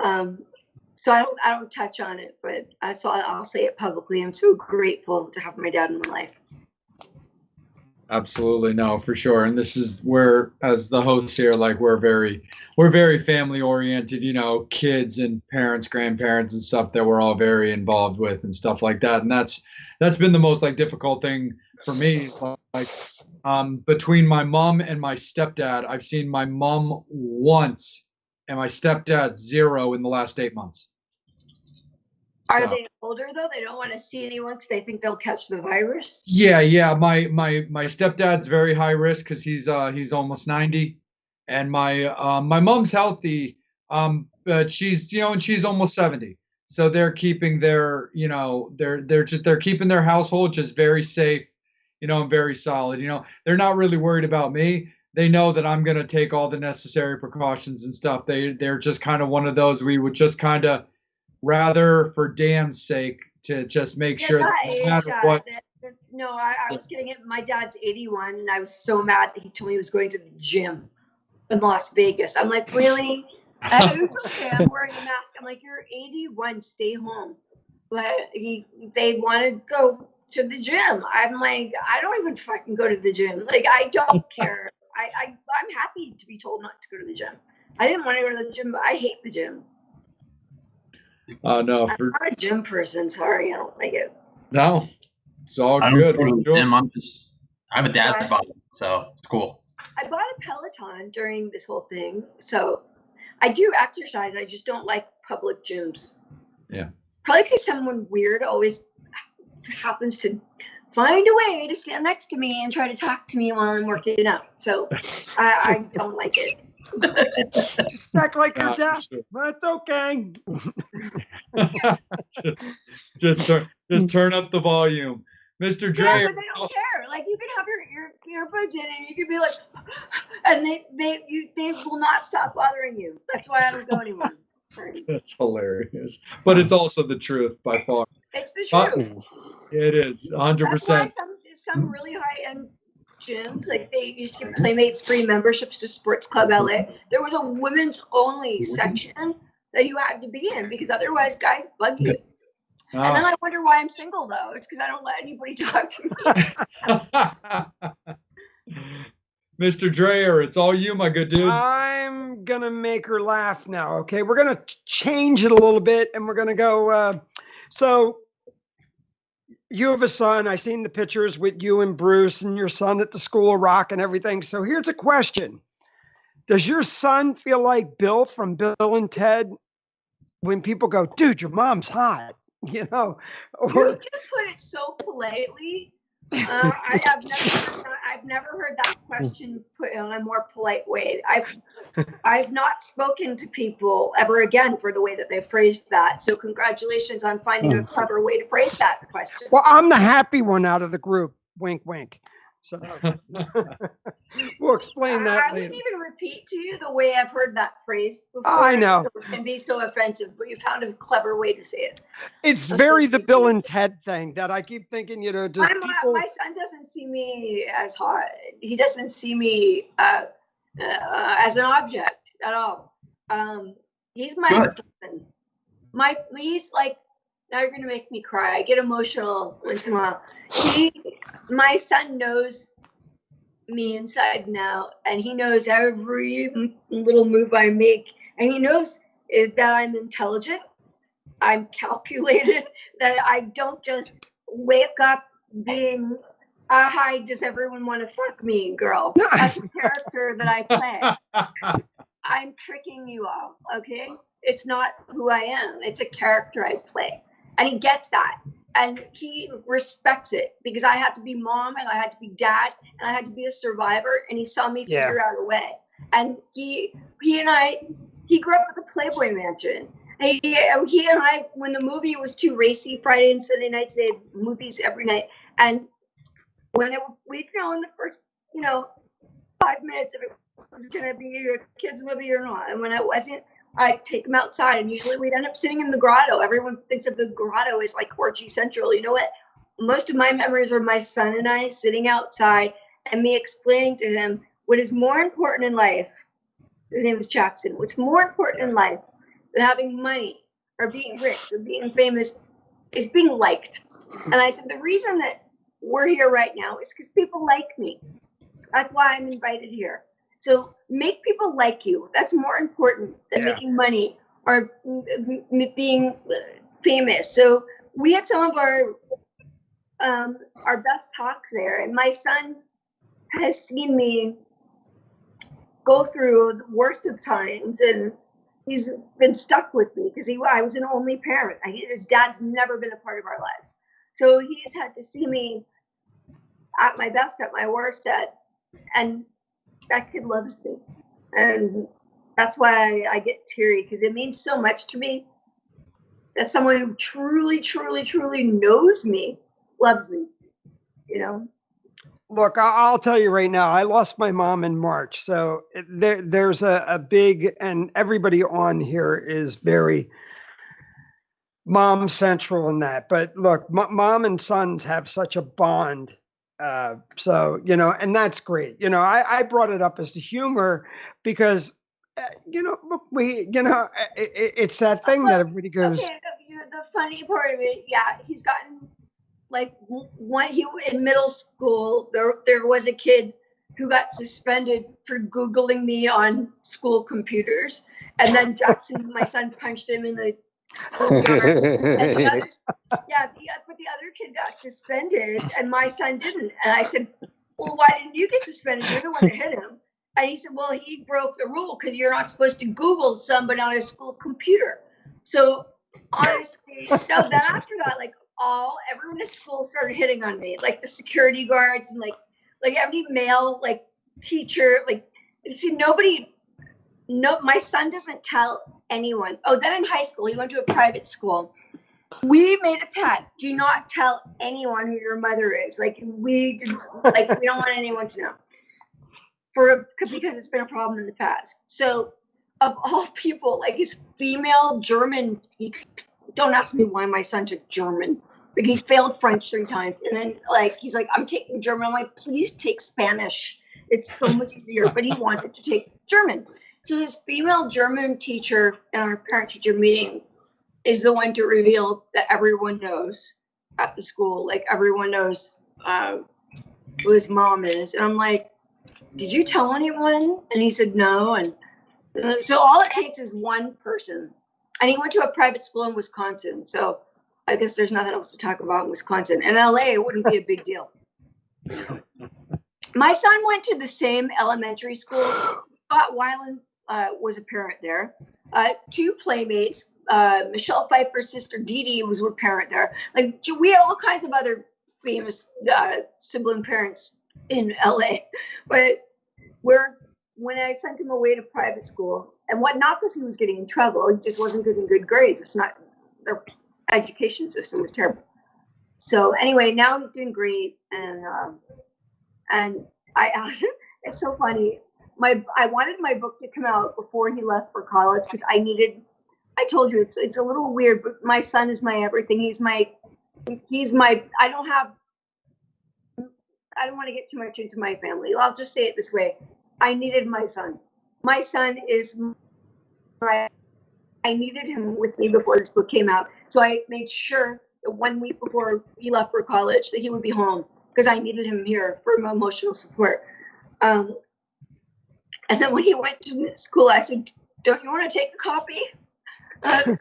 So I don't touch on it, but I'll say it publicly. I'm so grateful to have my dad in my life. Absolutely. No, for sure. And this is where, as the host here, like we're very family oriented, kids and parents, grandparents and stuff that we're all very involved with and stuff like that. And that's been the most like difficult thing for me. Like between my mom and my stepdad, I've seen my mom once and my stepdad 0 in the last 8 months. Are they older though? They don't want to see anyone because they think they'll catch the virus. Yeah. My stepdad's very high risk because he's almost 90, and my mom's healthy, but she's and she's almost 70. so they're keeping their, you know, they're keeping their household just very safe, you know, and very solid. You know, they're not really worried about me. They know that I'm gonna take all the necessary precautions and stuff. They're just kind of one of those we would just kind of rather for Dan's sake to just make Yeah, sure that that no age, matter what. no, I was getting it. My dad's 81, and I was so mad that he told me he was going to the gym in Las Vegas. I'm like, really? It's okay. I'm wearing a mask. I'm like, you're 81. Stay home. But they want to go to the gym. I'm like, I don't even fucking go to the gym. Like, I don't care. I'm happy to be told not to go to the gym. I didn't want to go to the gym, but I hate the gym. No, I'm for not a gym person. Sorry, I don't like it. no, it's all I don't good. go to the Sure. gym. I have a dad bod, so it's cool. I bought a Peloton during this whole thing, so I do exercise. I just don't like public gyms. Yeah. Probably because someone weird always happens to find a way to stand next to me and try to talk to me while I'm working out. So I don't like it. Just act like you're For deaf. sure. That's okay. just turn up the volume, Mr. Yeah, Dre. but they don't care. Like, you can have your earbuds in and you can be like, and they will not stop bothering you. That's why I don't go anymore. That's hilarious, but it's also the truth by far. It's the truth. It is 100%. That's why some really high-end gyms, like they used to give Playmates free memberships to Sports Club LA. There was a women's only section that you had to be in because otherwise guys bug you. And then I wonder why I'm single though. It's because I don't let anybody talk to me. Mr. Dreyer, it's all you, my good dude. I'm going to make her laugh now, okay? We're going to change it a little bit, and we're going to go. So you have a son. I seen the pictures with you and Bruce and your son at the School of Rock and everything. So here's a question. Does your son feel like Bill from Bill and Ted when people go, dude, your mom's hot? You know? You just put it so politely. I've never heard that question put in a more polite way. I've not spoken to people ever again for the way that they phrased that. So congratulations on finding a clever way to phrase that question. Well, I'm the happy one out of the group. Wink, wink. So we'll explain that I later. wouldn't even repeat to you the way I've heard that phrase before. I know. It can be so offensive, but you found a clever way to say it. It's very the Bill and Ted thing that I keep thinking, you know, does people... My son doesn't see me as hot. He doesn't see me as an object at all. He's my husband. He's like, now you're going to make me cry. I get emotional once in a while. My son knows me inside and out, and he knows every little move I make, and he knows that I'm intelligent, I'm calculated, that I don't just wake up being, hi, does everyone want to fuck me, girl? That's a character that I play. I'm tricking you all, okay? It's not who I am. It's a character I play. And he gets that. And he respects it because I had to be mom and I had to be dad and I had to be a survivor, and he saw me figure out a way. And he grew up with a Playboy mansion. He and I, when the movie was too racy, Friday and Sunday nights, they had movies every night. And when we'd know in the first, 5 minutes if it was going to be a kid's movie or not. And when it wasn't, I'd take him outside, and usually we'd end up sitting in the grotto. Everyone thinks of the grotto as like orgy central. You know what? Most of my memories are my son and I sitting outside and me explaining to him what is more important in life. His name is Jackson. What's more important in life than having money or being rich or being famous is being liked. And I said, the reason that we're here right now is because people like me. That's why I'm invited here. So make people like you. That's more important than making money or being famous. So we had some of our best talks there. And my son has seen me go through the worst of times, and he's been stuck with me because I was an only parent. His dad's never been a part of our lives. So he has had to see me at my best, at my worst, and that kid loves me. And that's why I get teary, because it means so much to me. that someone who truly, truly, truly knows me loves me, you know? Look, I'll tell you right now, I lost my mom in March. So there's a big, and everybody on here is very mom central in that. But look, mom and sons have such a bond. So, you know, and that's great. You know, I brought it up as the humor because, you know, look, it's that thing that everybody goes. Okay, the funny part of it, yeah, he's gotten like in middle school, there was a kid who got suspended for Googling me on school computers, and then Jackson, my son, punched him in the schoolyard. And but the other kid got suspended, and my son didn't. And I said, "Well, why didn't you get suspended? You're the one that hit him." And he said, "Well, he broke the rule because you're not supposed to Google somebody on a school computer." So honestly, no. Then after that, like everyone at school started hitting on me, like the security guards and like every male like teacher. Like, see, my son doesn't tell anyone. Oh, then in high school, he went to a private school. We made a pact: do not tell anyone who your mother is. Like we don't want anyone to know, because it's been a problem in the past. So, of all people, like his female German. Don't ask me why my son took German. Like he failed French 3 times, and then like he's like, "I'm taking German." I'm like, "Please take Spanish. It's so much easier." But he wanted to take German. So his female German teacher in our parent-teacher meeting is the one to reveal that everyone knows at the school. Like everyone knows who his mom is. And I'm like, "Did you tell anyone?" And he said no. And so all it takes is one person. And he went to a private school in Wisconsin. So I guess there's nothing else to talk about in Wisconsin. In LA, it wouldn't be a big deal. My son went to the same elementary school. Scott Weiland was a parent there. 2 playmates. Michelle Pfeiffer's sister Dee Dee was a parent there. Like we had all kinds of other famous sibling parents in LA. But when I sent him away to private school, and not because he was getting in trouble, he just wasn't getting good grades. It's not, their education system was terrible. So anyway, now he's doing great, and I asked him. It's so funny. I wanted my book to come out before he left for college because I told you it's a little weird, but my son is my everything. He's my. I don't want to get too much into my family. I'll just say it this way. I needed my son. My son is I needed him with me before this book came out. So I made sure that 1 week before he left for college that he would be home because I needed him here for emotional support. And then when he went to school, I said, "Don't you want to take a copy?"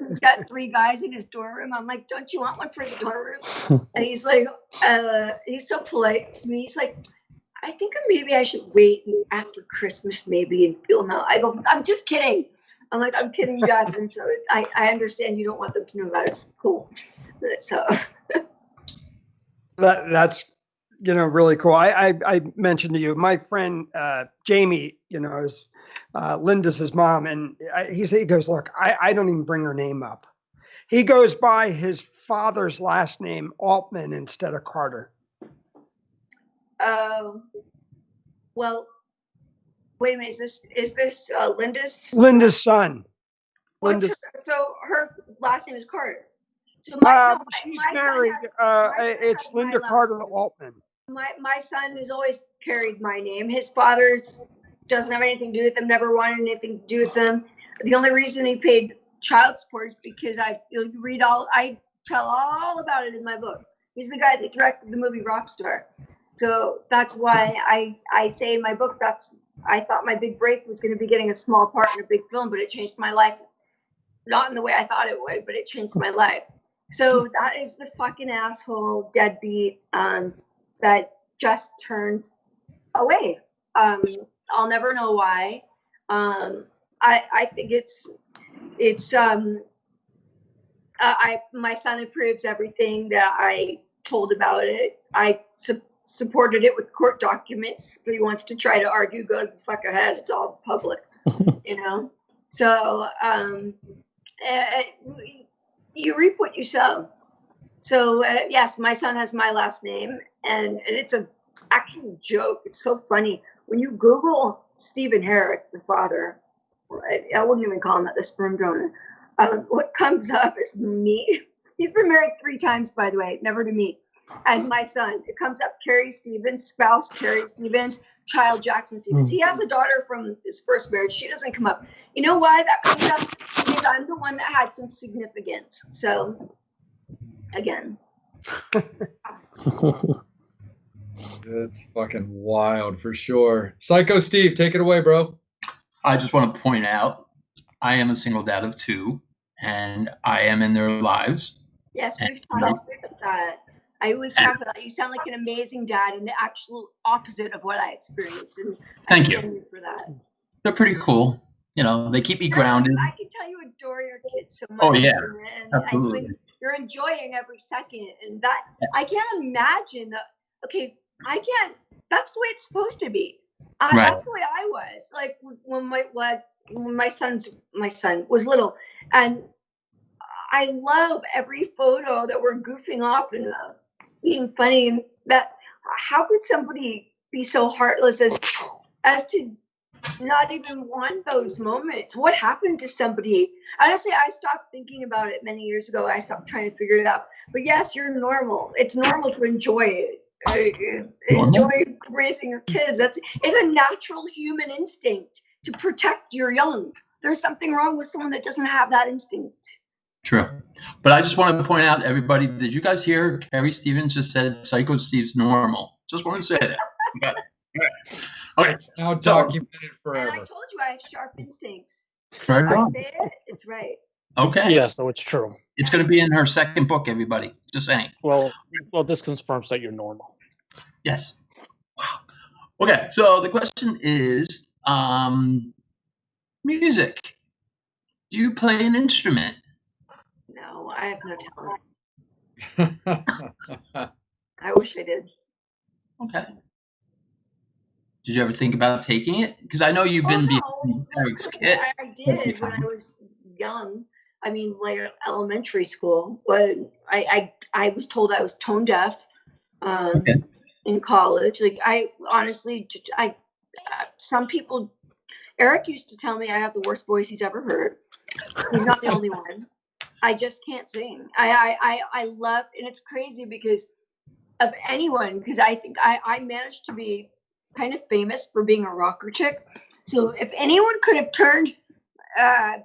He's got 3 guys in his dorm room. I'm like, "Don't you want one for the dorm room?" And he's like, he's so polite to me. He's like, "I think maybe I should wait after Christmas maybe and feel them out." I go, "I'm just kidding." I'm like, "I'm kidding, Jackson." So I understand you don't want them to know about it. It's cool. So that's really cool. I mentioned to you, my friend Jamie, is Linda's his mom, and he goes, "Look, I don't even bring her name up." He goes by his father's last name, Altman, instead of Carter. Well, wait a minute. Is this Linda's? Linda's son. So her last name is Carter. So she's married. It's Linda Carter Altman. My son has always carried my name. His father doesn't have anything to do with them. Never wanted anything to do with them. The only reason he paid child support is because I tell all about it in my book. He's the guy that directed the movie Rockstar. So that's why I say in my book I thought my big break was going to be getting a small part in a big film, but it changed my life. Not in the way I thought it would, but it changed my life. So that is the fucking asshole deadbeat that just turned away. I'll never know why. I think my son approves everything that I told about it. I supported it with court documents. If he wants to try to argue, go the fuck ahead. It's all public, So you reap what you sow. So yes, my son has my last name, and it's a actual joke. It's so funny when you Google Stephen Herrick, the father. I wouldn't even call him that, the sperm donor. What comes up is me. He's been married 3 times, by the way, never to me. And my son. It comes up Carrie Stevens, spouse Carrie Stevens, child Jackson Stevens. He has a daughter from his first marriage. She doesn't come up. You know why that comes up? Because I'm the one that had some significance. So, again. It's fucking wild for sure. Psycho Steve, take it away, bro. I just want to point out, I am a single dad of 2, and I am in their lives. Yes, we've talked about that. I always talk about that. You sound like an amazing dad, and the actual opposite of what I experienced. And Thank you. For that. They're pretty cool. You know, they keep me grounded. I can tell you adore your kids so much. Oh, yeah. And Absolutely. You're enjoying every second. And that, I can't imagine that. Okay, I can't. That's the way it's supposed to be. Right. That's the way I was. Like when my son was little, and I love every photo that we're goofing off and being funny. And that, how could somebody be so heartless as to not even want those moments? What happened to somebody? Honestly, I stopped thinking about it many years ago. I stopped trying to figure it out. But yes, you're normal. It's normal to enjoy it. Enjoy raising your kids. It's a natural human instinct to protect your young. There's something wrong with someone that doesn't have that instinct. True. But I just want to point out, everybody, did you guys hear Carrie Stevens just said Psycho Steve's normal? Just want to say that. Okay. It's now documented forever. And I told you I have sharp instincts. Right I on. say it, it's right. Okay. Yes, so it's true. It's going to be in her second book, everybody. Just saying. Well, this confirms that you're normal. Yes. Wow. Okay, so the question is, music. Do you play an instrument? No, I have no talent. I wish I did. Okay. Did you ever think about taking it? Because I know you've been behind Eric's kid. I did when I was young. I mean, like elementary school. But I was told I was tone deaf. Okay. In college, like I honestly, some people, Eric used to tell me I have the worst voice he's ever heard. He's not the only one. I just can't sing. I love, and it's crazy because of anyone, because I think I managed to be kind of famous for being a rocker chick. So if anyone could have turned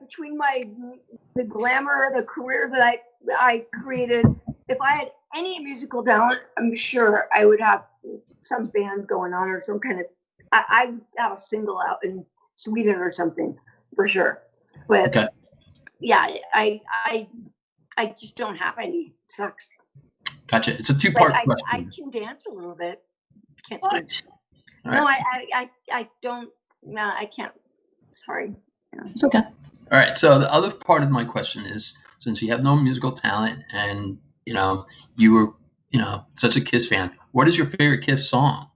between the glamour, the career that I created, if I had any musical talent, I'm sure I would have some band going on or some kind of, I would have a single out in Sweden or something for sure. But Okay. yeah, I just don't have any. It sucks. Gotcha. It's a 2-part Like, question. I can dance a little bit. Can't What? sing. All No, right. I don't. No, I can't. Sorry. It's okay. All right. So the other part of my question is, since you have no musical talent and, you know, you were, you know, such a Kiss fan, what is your favorite Kiss song?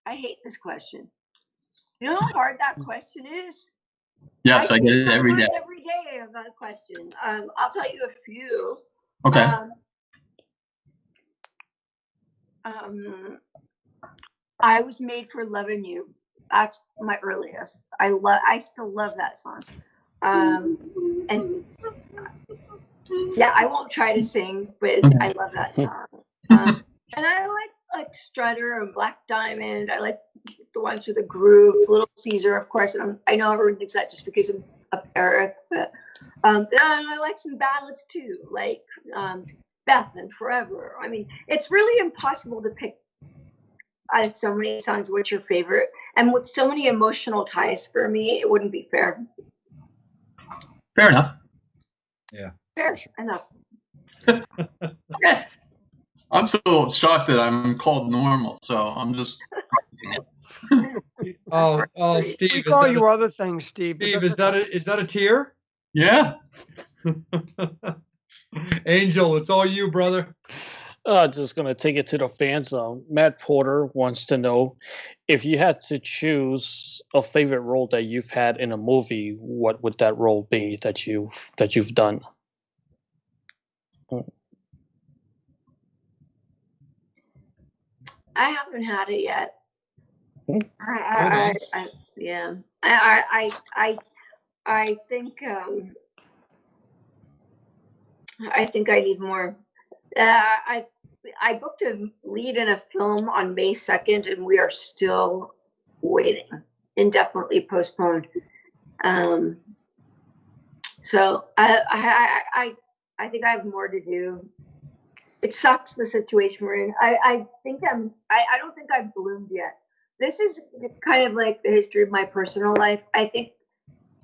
I hate this question. You know how hard that question is? Yes, I get it every day. Every day of that question. I'll tell you a few. Okay. I Was Made for Loving You. That's my earliest. I still love that song. And yeah, I won't try to sing, but I love that song. And I like Strutter and Black Diamond. I like the ones with a groove. Little Caesar, of course. And I know everyone thinks that just because of Eric, but I like some ballads too, like Beth and Forever. I mean, it's really impossible to pick out of so many songs what's your favorite. And with so many emotional ties for me, it wouldn't be fair. Fair enough. Yeah. Fair enough. Okay. I'm still shocked that I'm called normal, so I'm just practicing it. Oh, Steve. We call you other things, Steve. but Steve, that's is that a tear? Yeah. Angel, it's all you, brother. Just going to take it to the fan zone. Matt Porter wants to know, if you had to choose a favorite role that you've had in a movie, what would that role be that you've done? I haven't had it yet. Hmm. Yeah. I think I think I need more. I booked a lead in a film on May 2nd, and we are still waiting, indefinitely postponed. So I think I have more to do. It sucks, the situation we're in. I don't think I've bloomed yet. This is kind of like the history of my personal life. I think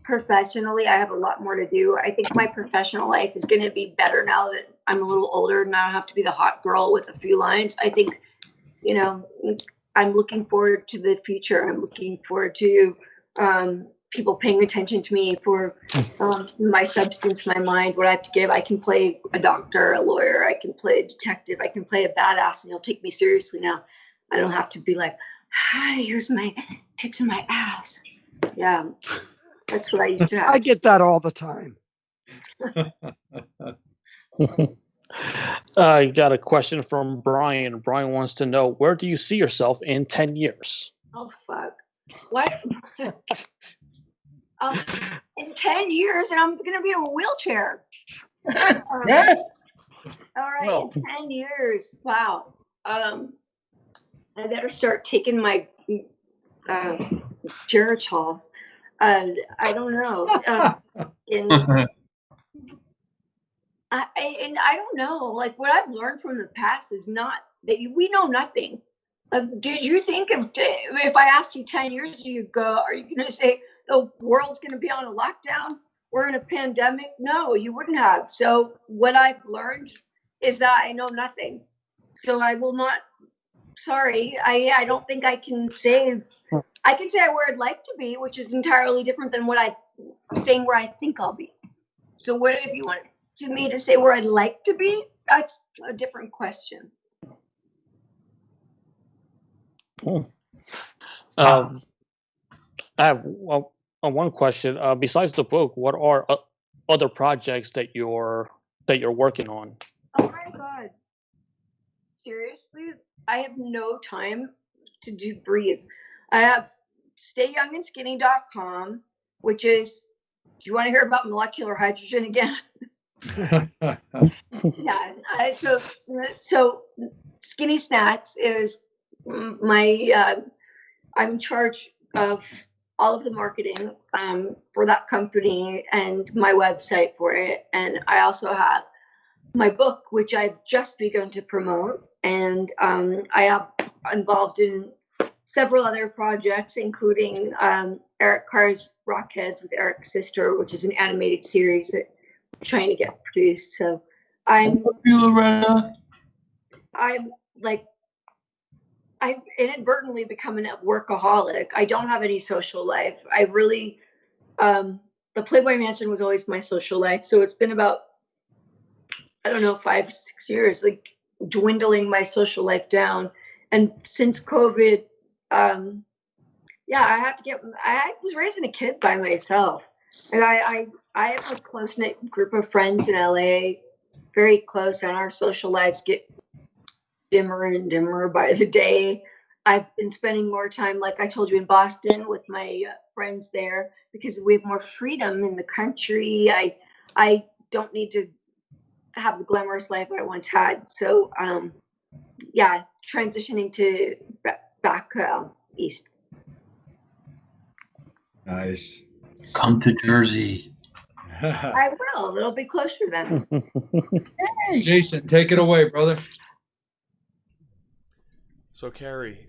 professionally I have a lot more to do. I think my professional life is going to be better now that I'm a little older and I don't have to be the hot girl with a few lines. I think, you know, I'm looking forward to the future. I'm looking forward to people paying attention to me for my substance, my mind, what I have to give. I can play a doctor, a lawyer, I can play a detective, I can play a badass, and you'll take me seriously now. I don't have to be like, hi, here's my tits and my ass. Yeah, that's what I used to have. I get that all the time. I got a question from Brian. Brian wants to know, where do you see yourself in 10 years? Oh, fuck. What? In 10 years, and I'm going to be in a wheelchair. All right, Well. in 10 years. Wow. I better start taking my Geritol. I don't know. And I don't know. Like, what I've learned from the past is not that we know nothing. Did you think if I asked you 10 years, you'd go, are you going to say the world's going to be on a lockdown? We're in a pandemic? No, you wouldn't have. So what I've learned is that I know nothing. So I will not. Sorry, I don't think I can say. I can say where I'd like to be, which is entirely different than what I'm saying where I think I'll be. So what if you want me to say where I'd like to be? That's a different question. I have one question. Besides the book, what are other projects that you're working on? Oh my God. Seriously, I have no time to breathe. I have stayyoungandskinny.com, which is, do you want to hear about molecular hydrogen again? Yeah. So Skinny Snacks is my, I'm in charge of all of the marketing for that company and my website for it. And I also have my book, which I've just begun to promote. And I am involved in several other projects, including Eric Carr's Rockheads with Eric's sister, which is an animated series that I'm trying to get produced. So I've inadvertently become a workaholic. I don't have any social life. I really, the Playboy Mansion was always my social life. So it's been about, I don't know, 5-6 years, like dwindling my social life down. And since COVID, I was raising a kid by myself. And I have a close-knit group of friends in LA, very close, and our social lives get dimmer and dimmer by the day. I've been spending more time, like I told you, in Boston with my friends there because we have more freedom in the country. I don't need to have the glamorous life I once had. So, transitioning to back east. Nice. Come to Jersey. I will. It'll be closer then. Jason, take it away, brother. So Carrie,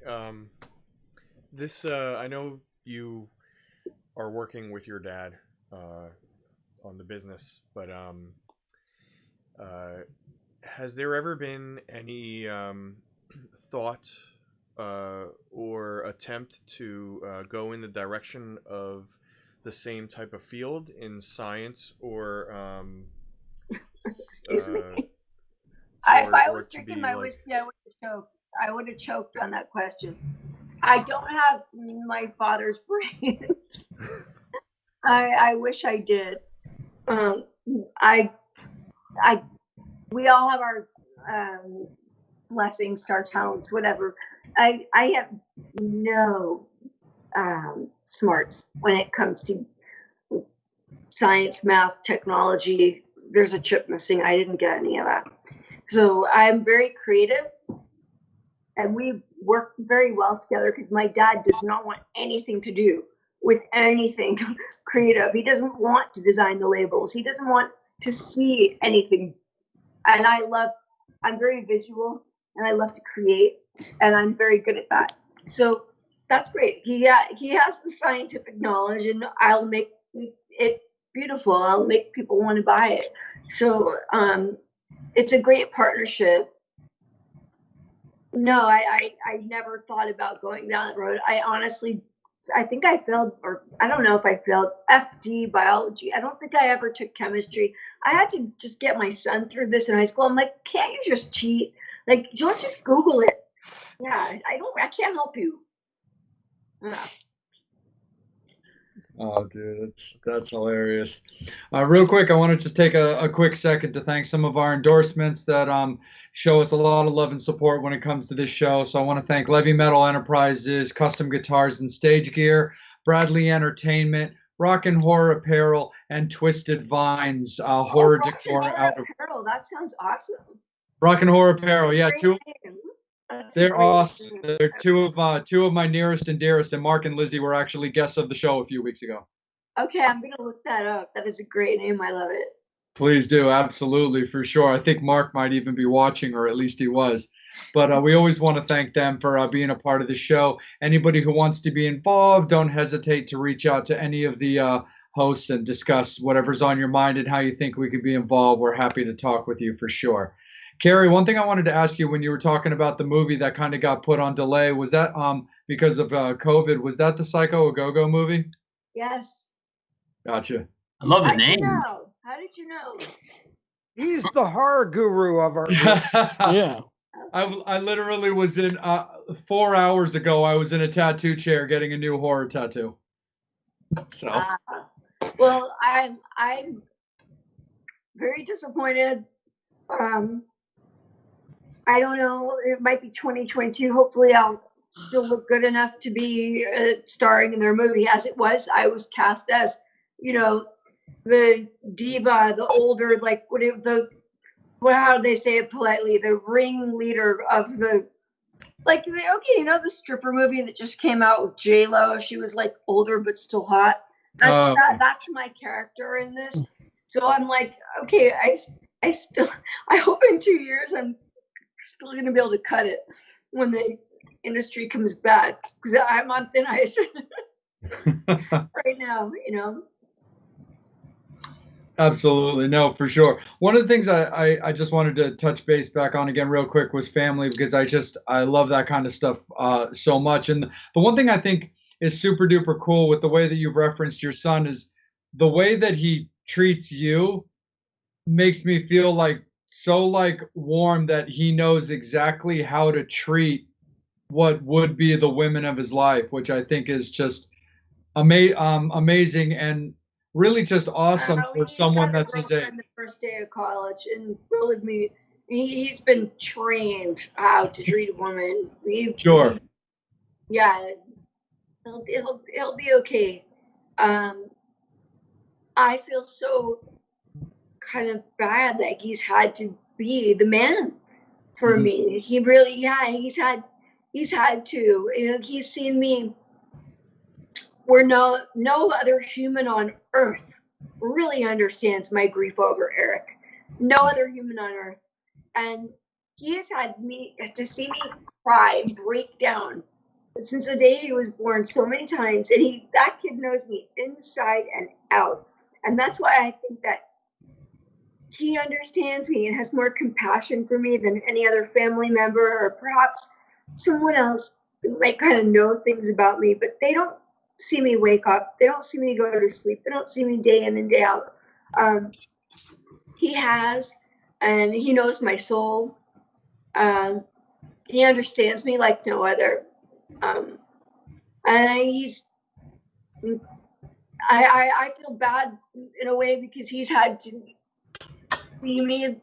this I know you are working with your dad on the business, but has there ever been any thought or attempt to go in the direction of the same type of field in science or Excuse me. If I was drinking my whiskey, I would have choked. I would have choked on that question. I don't have my father's brains. I wish I did. We all have our blessings, our talents, whatever. I have no smarts when it comes to science, math, technology. There's a chip missing. I didn't get any of that. So I'm very creative, and we work very well together because my dad does not want anything to do with anything creative. He doesn't want to design the labels. He doesn't want to see anything. And I'm very visual, and I love to create, and I'm very good at that. So that's great. He has the scientific knowledge, and I'll make it beautiful. I'll make people want to buy it. So it's a great partnership. No, I never thought about going down that road. I think I failed, or I don't know if I failed FD biology. I don't think I ever took chemistry. I had to just get my son through this in high school. I'm like, can't you just cheat? Like, don't just Google it. Yeah, I can't help you. Yeah. Oh, dude, that's hilarious. Real quick, I want to just take a quick second to thank some of our endorsements that show us a lot of love and support when it comes to this show. So I want to thank Levy Metal Enterprises, Custom Guitars and Stage Gear, Bradley Entertainment, Rock and Horror Apparel, and Twisted Vines horror decor out of Apparel. That sounds awesome. Rock and Horror Apparel. Yeah, they're awesome. Name. They're two of my nearest and dearest, and Mark and Lizzie were actually guests of the show a few weeks ago. Okay, I'm gonna look that up. That is a great name. I love it. Please do, absolutely, for sure. I think Mark might even be watching, or at least he was. But we always want to thank them for being a part of the show. Anybody who wants to be involved, don't hesitate to reach out to any of the hosts and discuss whatever's on your mind and how you think we could be involved. We're happy to talk with you for sure. Carrie, one thing I wanted to ask you when you were talking about the movie that kind of got put on delay, was that because of COVID? Was that the Psycho A Go-Go movie? Yes. Gotcha. I love the name. How did you know? He's the horror guru of our group. Yeah. I literally was in 4 hours ago. I was in a tattoo chair getting a new horror tattoo. So. Well, I'm very disappointed. I don't know. It might be 2022. Hopefully, I'll still look good enough to be starring in their movie. As it was, I was cast as, the diva, the older, like how do they say it politely? The ringleader of the, like, okay, the stripper movie that just came out with J-Lo. She was like older but still hot. That's my character in this. So I'm like, okay, I hope in 2 years I'm still going to be able to cut it when the industry comes back, because I'm on thin ice right now, Absolutely. No, for sure. One of the things I just wanted to touch base back on again real quick was family, because I love that kind of stuff so much. And the one thing I think is super duper cool with the way that you've referenced your son is the way that he treats you makes me feel so warm, that he knows exactly how to treat what would be the women of his life, which I think is just amazing and really just awesome for someone that's his age. The first day of college, and believe me, he's been trained how to treat a woman. Sure. Yeah, he'll be okay. I feel so kind of bad that he's had to be the man for me. He really, he's had to. He's seen me where no other human on earth really understands my grief over Eric. No other human on earth. And he has had to see me cry, break down since the day he was born so many times. And that kid knows me inside and out. And that's why I think that he understands me and has more compassion for me than any other family member, or perhaps someone else who might kind of know things about me, but they don't see me wake up. They don't see me go to sleep. They don't see me day in and day out. He has, and he knows my soul. He understands me like no other. And I feel bad in a way, because he's had to see me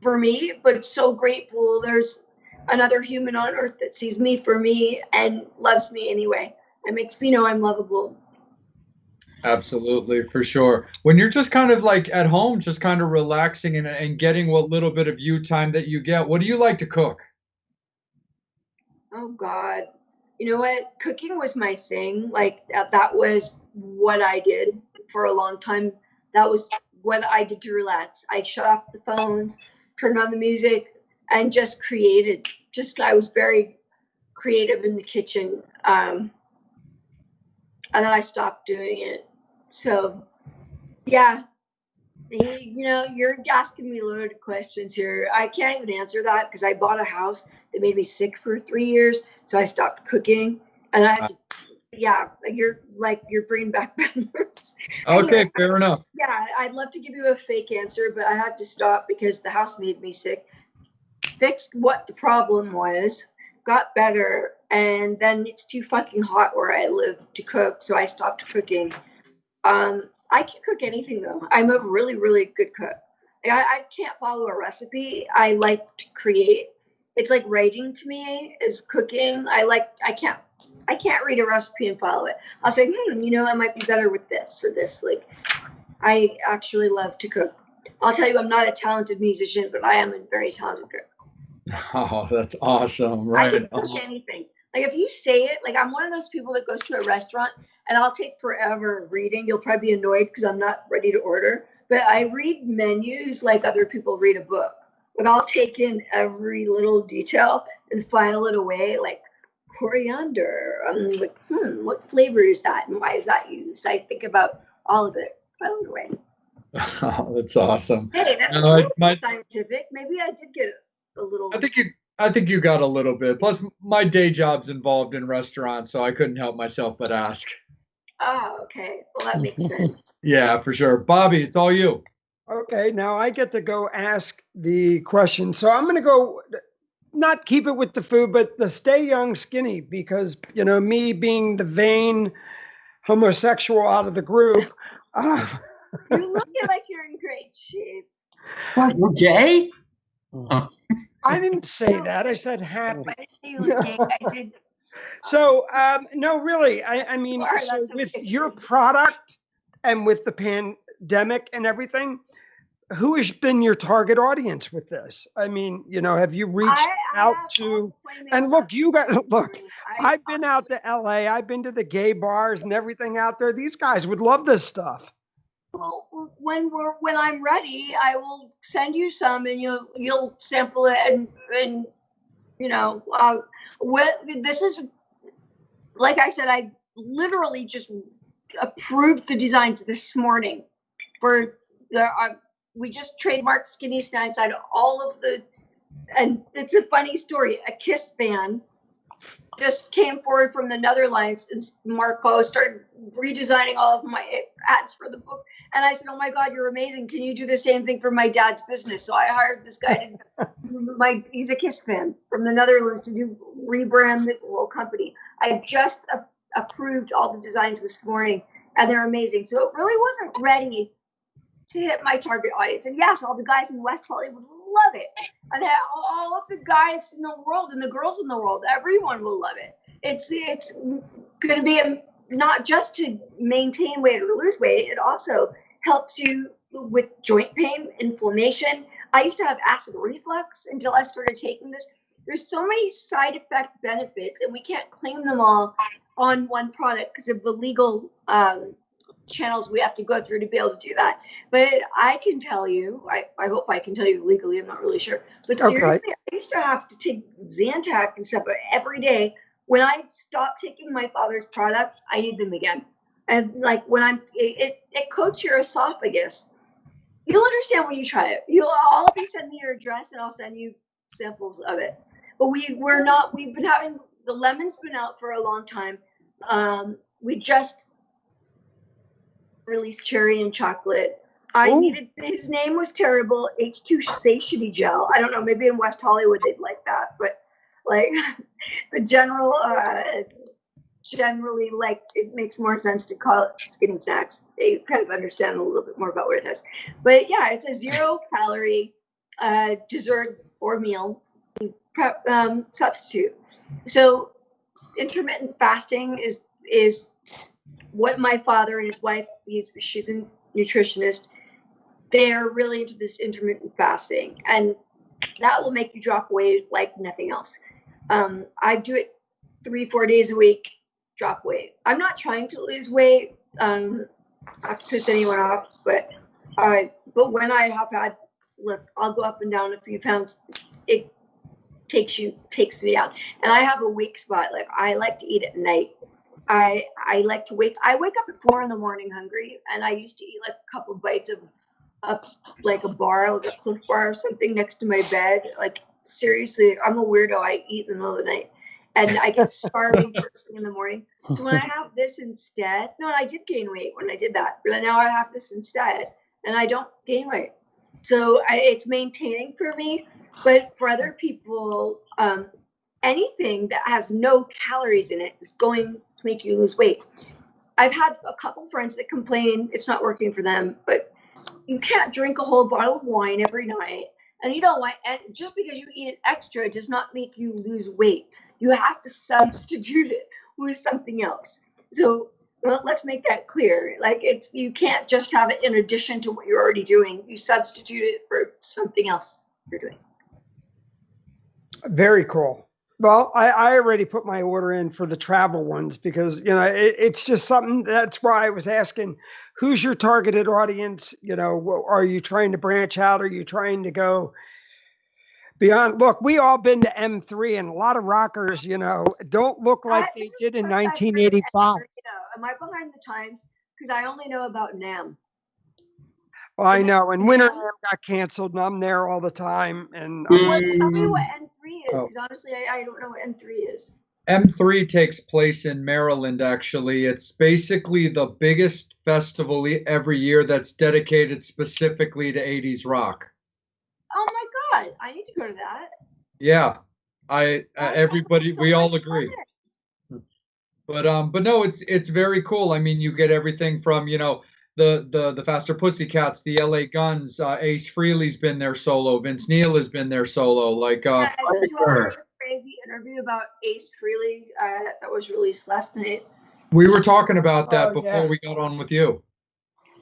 for me, but so grateful. another human on earth that sees me for me and loves me anyway. It makes me know I'm lovable. Absolutely, for sure. When you're just kind of like at home, just kind of relaxing and getting what little bit of you time that you get, what do you like to cook? Oh God. You know what? Cooking was my thing. Like that was what I did for a long time. That was what I did to relax. I shut off the phones, turned on the music, and just created. I was very creative in the kitchen. And then I stopped doing it. So yeah, you're asking me a load of questions here. I can't even answer that because I bought a house that made me sick for 3 years. So I stopped cooking, and I had to, yeah, you're bringing back memories. Okay, Anyway, fair enough. yeah, I'd love to give you a fake answer, but I had to stop because the house made me sick. Fixed what the problem was, got better, and then it's too fucking hot where I live to cook, so I stopped cooking. I can cook anything though. I'm a really, really good cook. I can't follow a recipe. I like to create. It's like writing to me is cooking. I can't read a recipe and follow it. I'll say, I might be better with this or this. Like, I actually love to cook. I'll tell you, I'm not a talented musician, but I am a very talented cook. Oh, that's awesome. Right. I can cook anything. Like if you say it, like I'm one of those people that goes to a restaurant and I'll take forever reading. You'll probably be annoyed because I'm not ready to order, but I read menus like other people read a book. Like I'll take in every little detail and file it away, like coriander. I'm like, what flavor is that and why is that used? I think about all of it, file it away. Oh, that's awesome. Hey, that's a little scientific. Maybe I did get a little. I think you got a little bit. Plus, my day job's involved in restaurants, so I couldn't help myself but ask. Oh, okay. Well, that makes sense. Yeah, for sure. Bobby, it's all you. Okay, now I get to go ask the question. So I'm going to go not keep it with the food, but the stay young skinny, because, me being the vain homosexual out of the group. You look like you're in great shape. What, you're gay? I didn't say that. I said happy. I didn't say you were gay. I said. So, no, really. I mean, so with your product and with the pandemic and everything, who has been your target audience with this? I mean, have you reached out to? And look, I've been out to LA. I've been to the gay bars and everything out there. These guys would love this stuff. Well, when I'm ready, I will send you some, and you'll sample it, and this is, like I said, I literally just approved the designs this morning for we just trademarked Skinny Snacks on all of the, and it's a funny story. A Kiss fan just came forward from the Netherlands, and Marco started redesigning all of my ads for the book. And I said, "Oh my God, you're amazing! Can you do the same thing for my dad's business?" So I hired this guy he's a Kiss fan from the Netherlands to rebrand the whole company. I just approved all the designs this morning, and they're amazing. So it really wasn't ready to hit my target audience. And yes, all the guys in West Hollywood love it. And all of the guys in the world and the girls in the world, everyone will love it. It's going to be not just to maintain weight or lose weight. It also helps you with joint pain, inflammation. I used to have acid reflux until I started taking this. There's so many side effect benefits, and we can't claim them all on one product because of the legal channels we have to go through to be able to do that. But I can tell you, I hope I can tell you legally, I'm not really sure. But seriously, I used to have to take Zantac and stuff every day. When I stopped taking my father's product, I need them again. And like when it coats your esophagus. You'll understand when you try it. All of you send me your address and I'll send you samples of it. But we've been having, the lemon's been out for a long time. We just released cherry and chocolate. His name was terrible, H2 Satiety Gel. I don't know, maybe in West Hollywood they'd like that, but like the generally, like, it makes more sense to call it Skinny Snacks. They kind of understand a little bit more about what it does. But yeah, it's a 0-calorie dessert or meal substitute. So intermittent fasting is what my father and his wife, she's a nutritionist, they're really into this intermittent fasting, and that will make you drop weight like nothing else. I do it 3-4 days a week, drop weight. I'm not trying to lose weight, not to piss anyone off, but when I have had, look, I'll go up and down a few pounds. It takes me down. And I have a weak spot. Like, I like to eat at night. I like to wake up at 4 a.m. hungry, and I used to eat like a couple bites of like a bar, like a Cliff Bar or something next to my bed. Like, seriously, I'm a weirdo. I eat in the middle of the night, and I get starving first thing in the morning. So when I have this instead, no, I did gain weight when I did that, but now I have this instead, and I don't gain weight. So it's maintaining for me. But for other people, anything that has no calories in it is going to make you lose weight. I've had a couple friends that complain it's not working for them, but you can't drink a whole bottle of wine every night. And you know what? And just because you eat it extra does not make you lose weight. You have to substitute it with something else. So, well, let's make that clear. Like, you can't just have it in addition to what you're already doing. You substitute it for something else you're doing. Very cool. Well, I already put my order in for the travel ones because, it's just something. That's why I was asking, who's your targeted audience? Are you trying to branch out? Are you trying to go beyond? Look, we all been to M3, and a lot of rockers, don't look like they did in 1985. Am I behind the times? Because I only know about NAM. Well, I know, and Winter NAM got canceled, and I'm there all the time. And tell me what M3 is, because honestly, I don't know what M3 is. M3 takes place in Maryland, actually. It's basically the biggest festival every year that's dedicated specifically to 80s rock. Oh my God, I need to go to that. Yeah, everybody, we all agree. But no, it's very cool. I mean, you get everything from, the Faster Pussycats, the LA Guns, Ace Frehley's been there solo, Vince Neil has been there solo. Like, yeah, this is a crazy interview about Ace Frehley that was released last night. We were talking about that before we got on with you.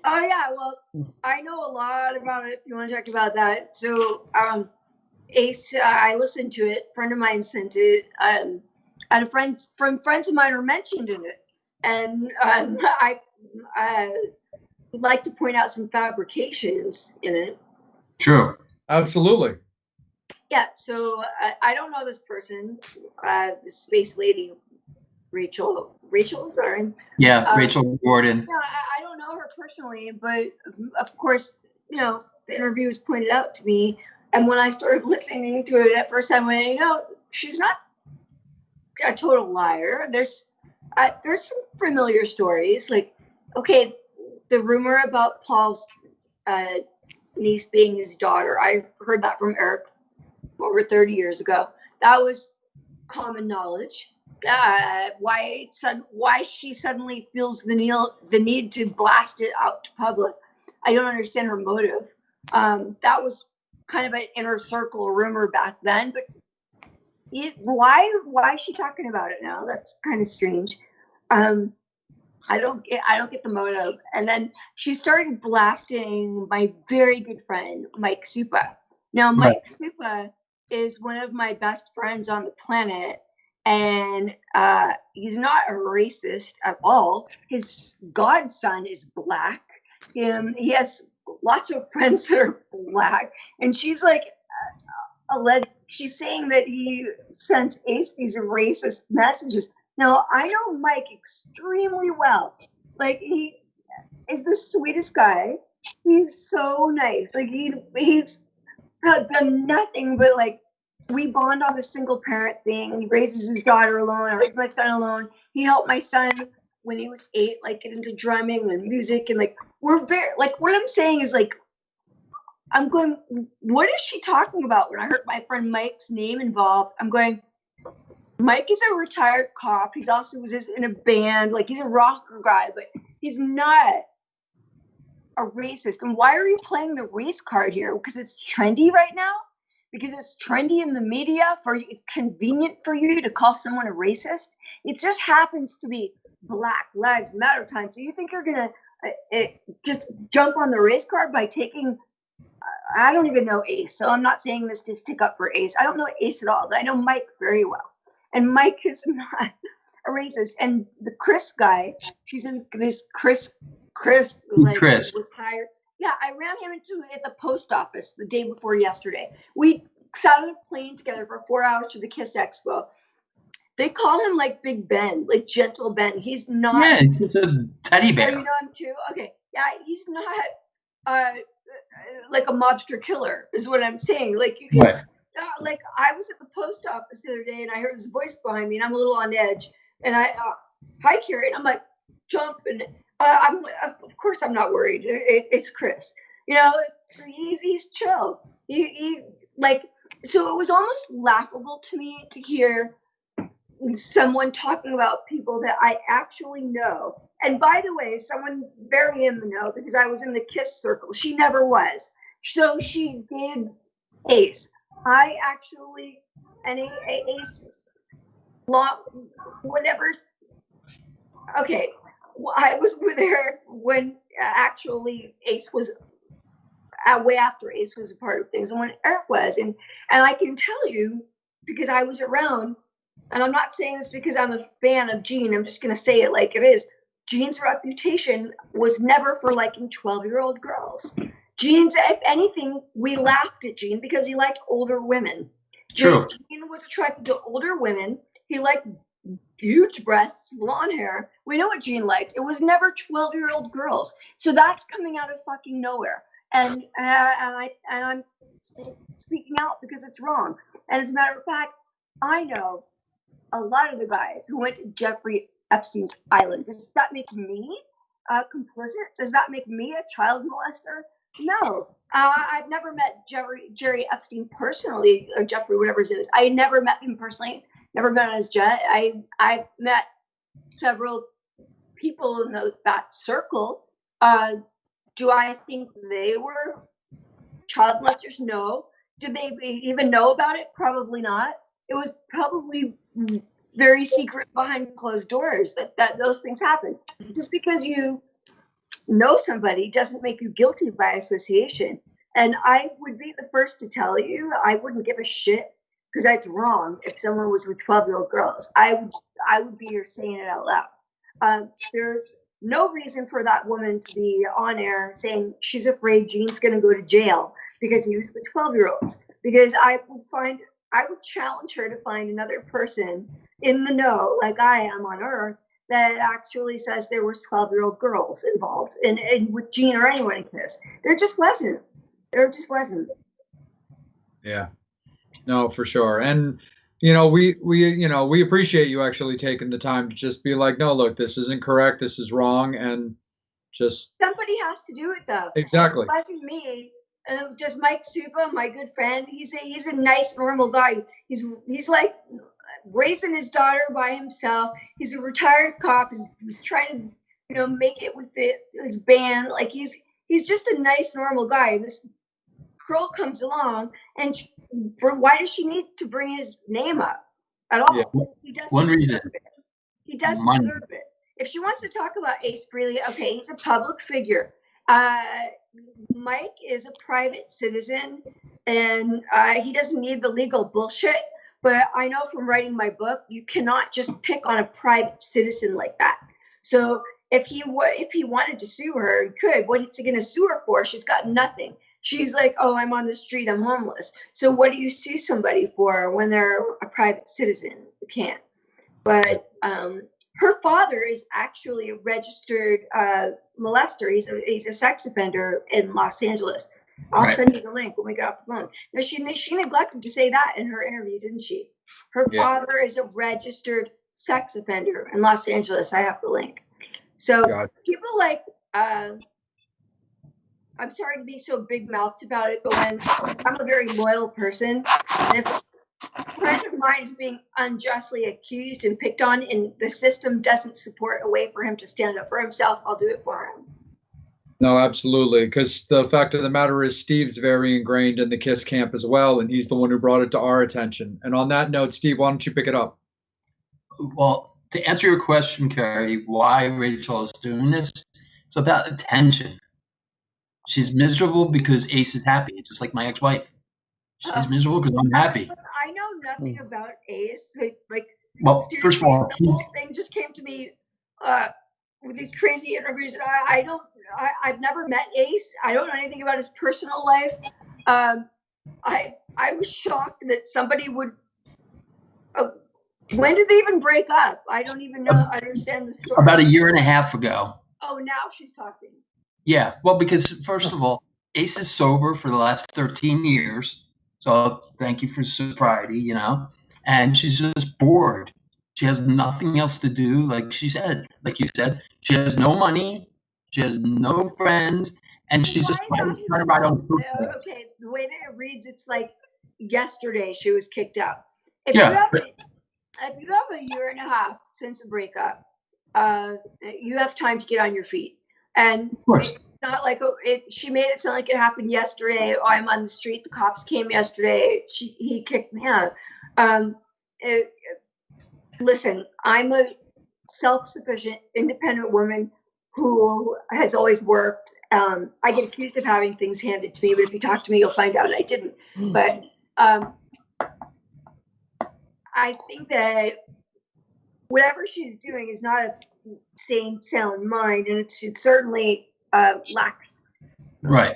Oh yeah, well, I know a lot about it. If you want to talk about that, so Ace, I listened to it. A friend of mine sent it, and friends of mine were mentioned in it, and I would like to point out some fabrications in it. True. Absolutely. Yeah, so I don't know this person, the space lady, Rachel, sorry. Yeah, Rachel Gordon. Yeah, I don't know her personally, but of course, the interview was pointed out to me. And when I started listening to it at first time, I went, she's not a total liar. There's some familiar stories. Like, okay, the rumor about Paul's niece being his daughter, I heard that from Eric over 30 years ago. That was common knowledge. Why she suddenly feels the need to blast it out to public, I don't understand her motive. That was kind of an inner circle rumor back then, but why is she talking about it now? That's kind of strange. I don't get the motive. And then she started blasting my very good friend Mike Supa. Now Mike Supa is one of my best friends on the planet, and he's not a racist at all. His godson is black. He has lots of friends that are black, and she's like she's saying that he sends Ace these racist messages. Now, I know Mike extremely well. Like, he is the sweetest guy. He's so nice. Like, he's done nothing but, like, we bond on the single parent thing. He raises his daughter alone. I raised my son alone. He helped my son when he was 8, like, get into drumming and music. And, like, we're very, like, what I'm saying is, like, I'm going, what is she talking about? When I heard my friend Mike's name involved, I'm going, Mike is a retired cop. He's also was in a band. Like, he's a rocker guy, but he's not a racist. And why are you playing the race card here? Because it's trendy right now? because it's trendy in the media it's convenient for you to call someone a racist. It just happens to be Black Lives Matter time. So you think you're going to just jump on the race card by taking, I don't even know Ace. So I'm not saying this to stick up for Ace. I don't know Ace at all, but I know Mike very well. And Mike is not a racist. And the Chris guy, she's in this Chris like Chris was hired. Yeah, I ran him into at the post office the day before yesterday. We sat on a plane together for 4 hours to the Kiss Expo. They call him like Big Ben, like Gentle Ben. He's not. Yeah, he's just a teddy bear. Oh, you know him too? Okay. Yeah, he's not like a mobster killer, is what I'm saying. Like you can, Right. like I was at the post office the other day and I heard this voice behind me and I'm a little on edge. And I, hi Carrie, and I'm like, jump, and of course I'm not worried. It's Chris. You know, he's chill. He like, so it was almost laughable to me to hear someone talking about people that I actually know. And by the way, someone very in the know, because I was in the Kiss circle. She never was. So she did Ace. I actually, and Ace, whatever. Okay, I was with her when actually Ace was way after Ace was a part of things, and when Eric was, and I can tell you because I was around, and I'm not saying this because I'm a fan of Gene. I'm just gonna say it like it is. Gene's reputation was never for liking 12-year-old girls. Gene's, if anything, we laughed at Gene because he liked older women. True. Gene was attracted to older women. He liked huge breasts, blonde hair. We know what Gene liked. It was never 12-year-old girls. So that's coming out of fucking nowhere. And I'm speaking out because it's wrong. And as a matter of fact, I know a lot of the guys who went to Jeffrey Epstein's island. Does that make me complicit? Does that make me a child molester? No. I've never met Jerry Epstein personally, or Jeffrey, whatever his name is. I never met him personally. Never been on his jet. I've met several people in that circle. Do I think they were child molesters? No. Did they even know about it? Probably not. It was probably very secret behind closed doors that those things happen. Just because you know somebody doesn't make you guilty by association. And I would be the first to tell you, I wouldn't give a shit because that's wrong if someone was with 12-year-old girls. I would be here saying it out loud. There's no reason for that woman to be on air saying she's afraid Gene's going to go to jail because he was with 12-year-olds. Because I would challenge her to find another person in the know, like I am on Earth, that actually says there was 12-year-old girls involved and with Gene or anyone in Kiss. There just wasn't. Yeah. No, for sure. And we appreciate you actually taking the time to just be like, no, look, this isn't correct, this is wrong, and just somebody has to do it though. Exactly. It wasn't me. Just Mike Supa, my good friend. He's a nice, normal guy. He's like raising his daughter by himself. He's a retired cop. He's trying to make it with his band. Like he's just a nice, normal guy. And this girl comes along, and why does she need to bring his name up at all? Yeah. He doesn't One reason. deserve it. He doesn't Money. deserve it. If she wants to talk about Ace Frehley, okay, he's a public figure. Mike is a private citizen, and he doesn't need the legal bullshit. But I know from writing my book, you cannot just pick on a private citizen like that. So if he wanted to sue her, he could. What's he going to sue her for? She's got nothing. She's like, oh, I'm on the street, I'm homeless. So what do you sue somebody for when they're a private citizen? You can't. But her father is actually a registered molester. He's a sex offender in Los Angeles. I'll send you the link when we get off the phone. Now, she neglected to say that in her interview, didn't she? Her father is a registered sex offender in Los Angeles. I have the link. So people like, I'm sorry to be so big-mouthed about it, but when I'm a very loyal person, and if a friend of mine is being unjustly accused and picked on, and the system doesn't support a way for him to stand up for himself, I'll do it for him. No, absolutely. Because the fact of the matter is, Steve's very ingrained in the Kiss camp as well, and he's the one who brought it to our attention. And on that note, Steve, why don't you pick it up? Well, to answer your question, Carrie, why Rachel is doing this, it's about attention. She's miserable because Ace is happy, just like my ex-wife. She's miserable because I'm happy. I know nothing about Ace. Like, Well, first of all, the whole thing just came to me with these crazy interviews, and I've never met Ace. I don't know anything about his personal life. I was shocked that somebody would. When did they even break up? I don't even know. I understand the story. About a year and a half ago. Oh, now she's talking. Yeah, well, because first of all, Ace is sober for the last 13 years. So thank you for sobriety, you know. And she's just bored. She has nothing else to do. Like you said, she has no money. She has no friends. And she's just trying to ride on food. Okay, the way that it reads, it's like yesterday she was kicked out. If you have a year and a half since the breakup, you have time to get on your feet. And of course. It's not like she made it sound like it happened yesterday. Oh, I'm on the street. The cops came yesterday. He kicked me out. Listen, I'm a self-sufficient, independent woman who has always worked. I get accused of having things handed to me, but if you talk to me, you'll find out I didn't. But I think that whatever she's doing is not a sane, sound mind, and it certainly lacks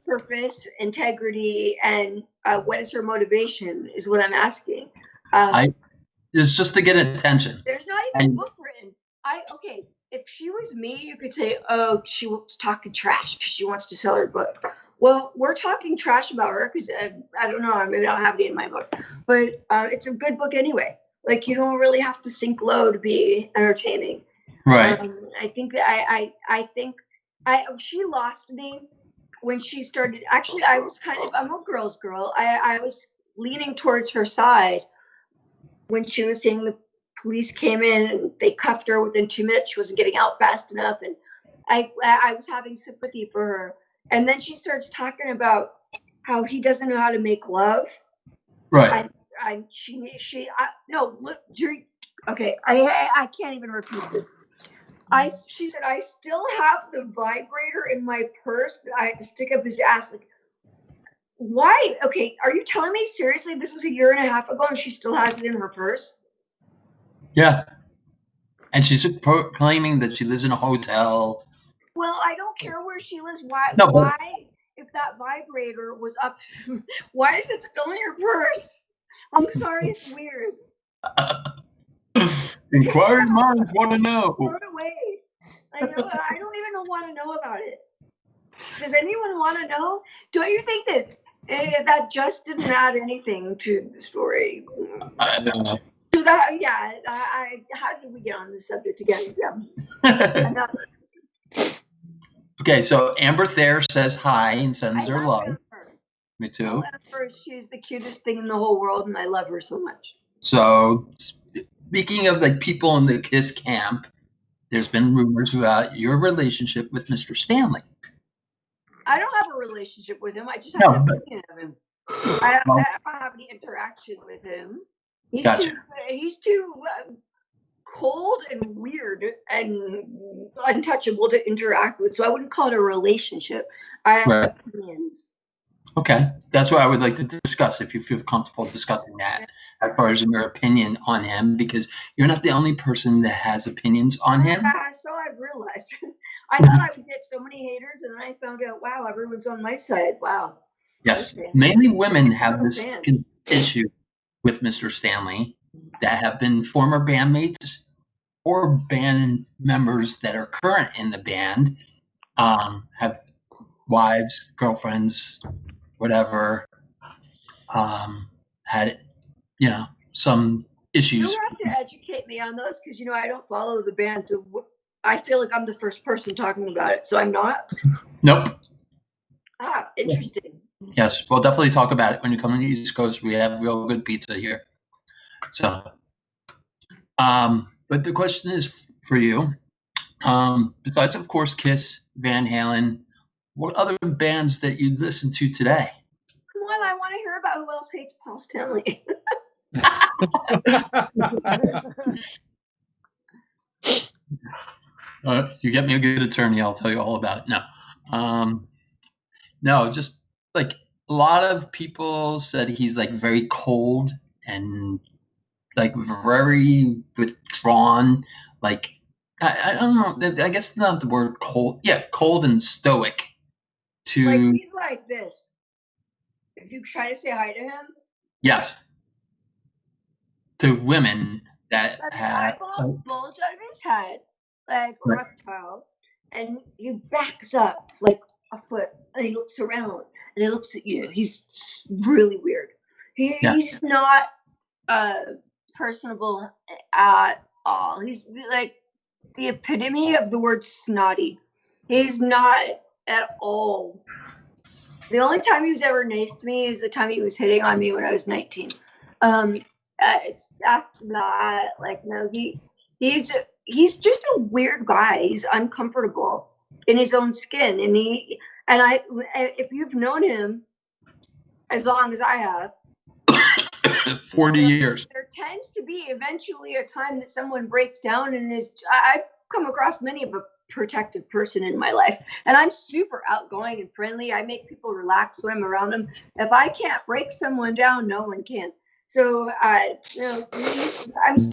purpose, integrity, and what is her motivation is what I'm asking. It's just to get attention. There's not even a book written. If she was me, you could say, oh, she was talking trash because she wants to sell her book. Well, we're talking trash about her because I don't know, maybe I don't have it in my book, but it's a good book anyway. Like, you don't really have to sink low to be entertaining. Right. I think that she lost me when she started. Actually, I'm a girl's girl. I was leaning towards her side when she was saying the police came in and they cuffed her within 2 minutes. She wasn't getting out fast enough. And I was having sympathy for her. And then she starts talking about how he doesn't know how to make love. Right. Okay. I can't even repeat this. She said, I still have the vibrator in my purse that I had to stick up his ass. Like, why? Okay, are you telling me seriously this was a year and a half ago and she still has it in her purse? Yeah. And she's claiming that she lives in a hotel. Well, I don't care where she lives. Why? If that vibrator was up, why is it still in your purse? I'm sorry, it's weird. Inquiring minds want to know. Throw it away. I don't even want to know about it. Does anyone want to know? Don't you think that that just didn't add anything to the story? I don't know. So how did we get on this subject again? Yeah. Okay, so Amber Thayer says hi and sends her love. Me too. I love her. She's the cutest thing in the whole world, and I love her so much. So, speaking of like people in the Kiss camp, there's been rumors about your relationship with Mr. Stanley. I don't have a relationship with him. I just have an opinion of him. I don't have any interaction with him. He's too cold and weird and untouchable to interact with, so I wouldn't call it a relationship. I have opinions. Okay, that's what I would like to discuss if you feel comfortable discussing that as far as your opinion on him, because you're not the only person that has opinions on him. So I've realized. I thought I would get so many haters, and then I found out, wow, everyone's on my side. Wow. Yes, mainly women have this issue with Mr. Stanley that have been former bandmates or band members that are current in the band, have wives, girlfriends, whatever, had, some issues. You have to educate me on those because, I don't follow the band. So I feel like I'm the first person talking about it. So I'm not? Nope. Ah, interesting. Yes, we'll definitely talk about it when you come to the East Coast. We have real good pizza here. So, but the question is for you, besides, of course, Kiss, Van Halen, what other bands that you listen to today? Come on, I want to hear about who else hates Paul Stanley. You get me a good attorney, I'll tell you all about it. No, just like a lot of people said he's like very cold and like very withdrawn. Like I don't know. I guess not the word cold. Yeah, cold and stoic. Like he's like this. If you try to say hi to him, yes, to women that his have eyeballs bulge out of his head like a reptile, and he backs up like a foot, and he looks around and he looks at you. He's really weird. He's not personable at all. He's like the epitome of the word snotty. He's not at all. The only time he was ever nice to me is the time he was hitting on me when I was 19. It's not like, no, he's just a weird guy. He's uncomfortable in his own skin, and if you've known him as long as I have, 40 years, there tends to be eventually a time that someone breaks down, and I've come across many of a protective person in my life, and I'm super outgoing and friendly. I make people relax when I'm around them. If I can't break someone down, no one can. So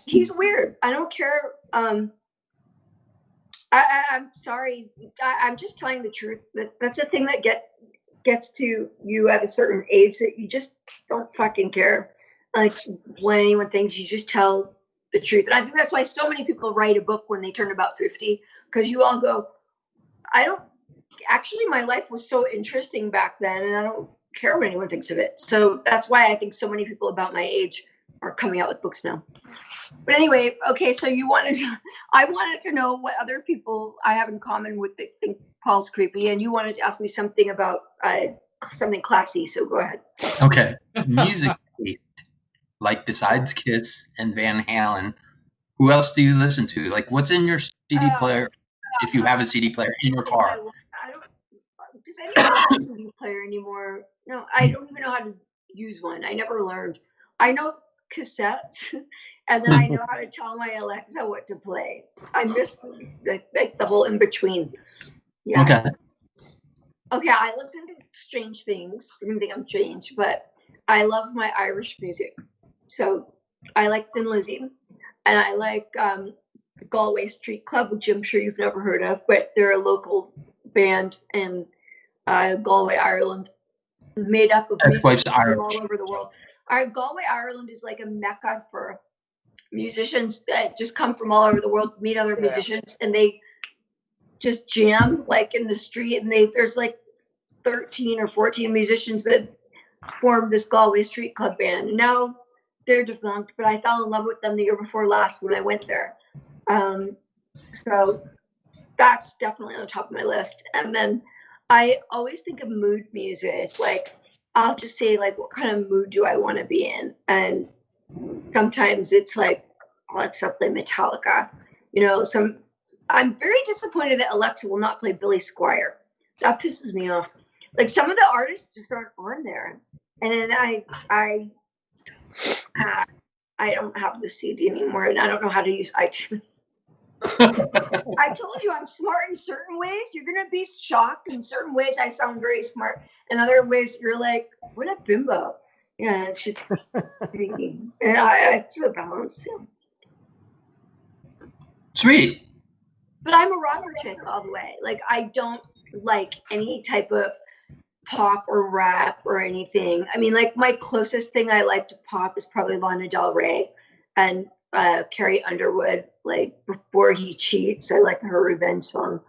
he's weird. I don't care. I'm sorry. I'm just telling the truth. That's a thing that gets to you at a certain age, that you just don't fucking care. Like when anyone thinks, you just tell the truth. And I think that's why so many people write a book when they turn about 50, because you all go, my life was so interesting back then, and I don't care what anyone thinks of it. So that's why I think so many people about my age are coming out with books now. But anyway, okay, so I wanted to know what other people I have in common with that think Paul's creepy, and you wanted to ask me something about something classy, so go ahead. Okay. Music taste. Like besides Kiss and Van Halen, who else do you listen to? Like what's in your CD player, if you have a CD player in your car? Does anyone have a CD player anymore? No, I don't even know how to use one. I never learned. I know cassettes, and then I know how to tell my Alexa what to play. I miss the whole in between. Yeah. Okay, I listen to strange things. I don't think I'm strange, but I love my Irish music. So I like Thin Lizzy, and I like Galway Street Club, which I'm sure you've never heard of, but they're a local band in Galway, Ireland, made up of musicians from all over the world. Galway, Ireland is like a mecca for musicians that just come from all over the world to meet other musicians, and they just jam like in the street, and there's like 13 or 14 musicians that formed this Galway Street Club band. And now they're defunct, but I fell in love with them the year before last when I went there. So that's definitely on the top of my list. And then I always think of mood music. Like I'll just say, like, what kind of mood do I want to be in? And sometimes it's like Alexa play Metallica. I'm very disappointed that Alexa will not play Billy Squier. That pisses me off. Like some of the artists just aren't on there. And then I don't have the CD anymore, and I don't know how to use iTunes. I told you I'm smart in certain ways. You're gonna be shocked. In certain ways, I sound very smart. In other ways, you're like, what a bimbo. Yeah, it's just it's a balance. Yeah. Sweet. But I'm a rocker chick all the way. Like I don't like any type of pop or rap or anything. I mean, like my closest thing I like to pop is probably Lana Del Rey and Carrie Underwood. Like Before He Cheats, I like her revenge song.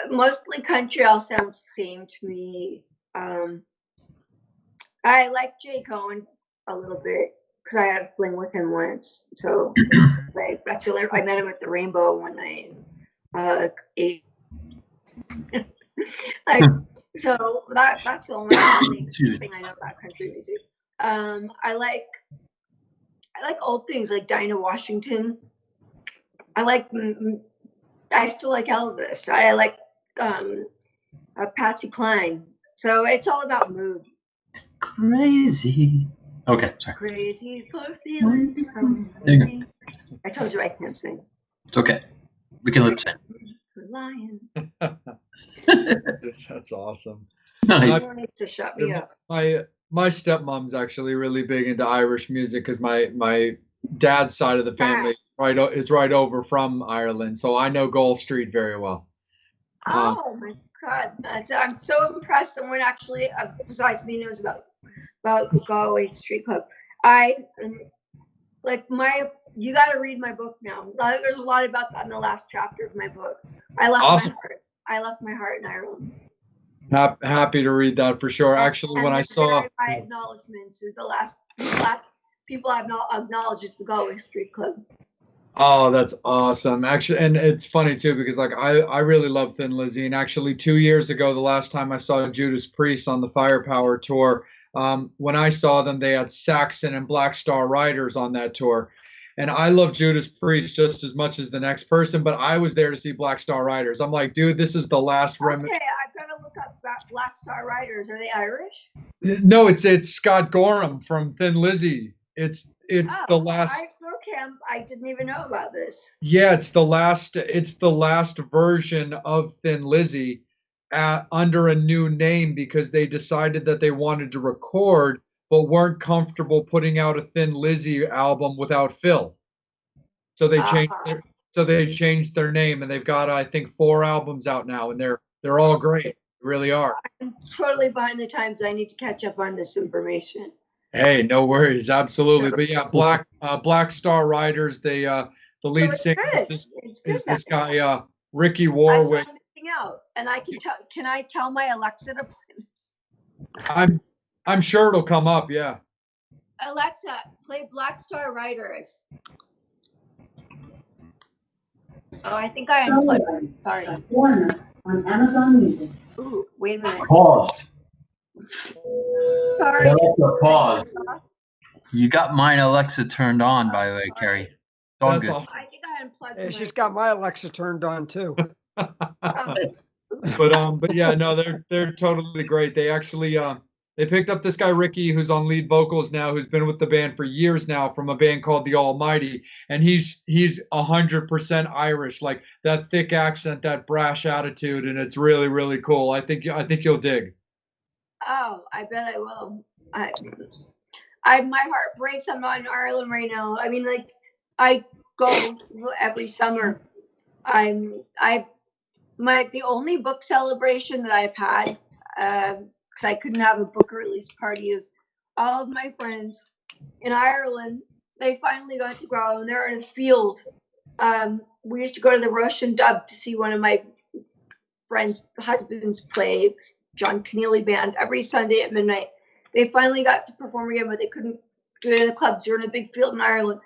Mostly country all sounds the same to me. I like Jay Cohen a little bit because I had a fling with him once. So like that's I met him at the Rainbow one night. So that's the only thing I know about country music. I like old things like Dinah Washington. I still like Elvis. I like Patsy Cline. So it's all about mood. Crazy. Okay, sorry. Crazy for feeling something. There you I told you I can't sing. It's okay. We can lip sync. For lying. That's awesome. Nice. Someone needs to shut me up. My stepmom's actually really big into Irish music because my dad's side of the family is right over from Ireland, so I know Gold Street very well. Oh my God, I'm so impressed. Someone actually, besides me, knows about the Galway Street Club. You got to read my book now. There's a lot about that in the last chapter of my book. Awesome. I left my heart in Ireland. Happy to read that for sure. Actually, when I saw my acknowledgements, the last people I've acknowledged is the Galway Street Club. Oh, that's awesome. Actually, and it's funny too because like I really love Thin Lizzy, and actually 2 years ago, the last time I saw Judas Priest on the Firepower tour, when I saw them, they had Saxon and Black Star Riders on that tour. And I love Judas Priest just as much as the next person, but I was there to see Black Star Riders. I'm like, dude, this is the last remnant. Okay, I've got to look up Black Star Riders. Are they Irish? No, it's Scott Gorham from Thin Lizzy. It's the last. I didn't even know about this. Yeah, it's the last version of Thin Lizzy under a new name because they decided that they wanted to record but weren't comfortable putting out a Thin Lizzy album without Phil. So they changed their name, and they've got I think 4 albums out now, and they're all great. They really are. I'm totally behind the times. I need to catch up on this information. Hey, no worries, absolutely. But yeah, Black Star Riders. The lead singer is this guy Ricky Warwick. I'm missing out, and I can tell. Can I tell my Alexa to play this? I'm sure it'll come up. Yeah. Alexa, play Black Star Riders. Oh, I think I unplugged. Sorry. Warner on Amazon Music. Ooh, wait a minute. Pause. Sorry. Alexa, pause. You got mine Alexa turned on, by the way, Carrie. It's all That's good. awesome. I think I unplugged. Yeah, she's got my Alexa turned on too. But yeah, no, they're totally great. They actually they picked up this guy Ricky, who's on lead vocals now, who's been with the band for years now, from a band called The Almighty, and he's 100% Irish, like that thick accent, that brash attitude, and it's really really cool. I think you'll dig. Oh, I bet I will. My heart breaks. I'm not in Ireland right now. I mean, like, I go every summer. The only book celebration that I've had, because I couldn't have a book release party, is all of my friends in Ireland. They finally got to go, and they're in a field. We used to go to the Russian Dub to see one of my friends' husbands play, John Keneally Band, every Sunday at midnight. They finally got to perform again, but they couldn't do it in the clubs. They're in a big field in Ireland.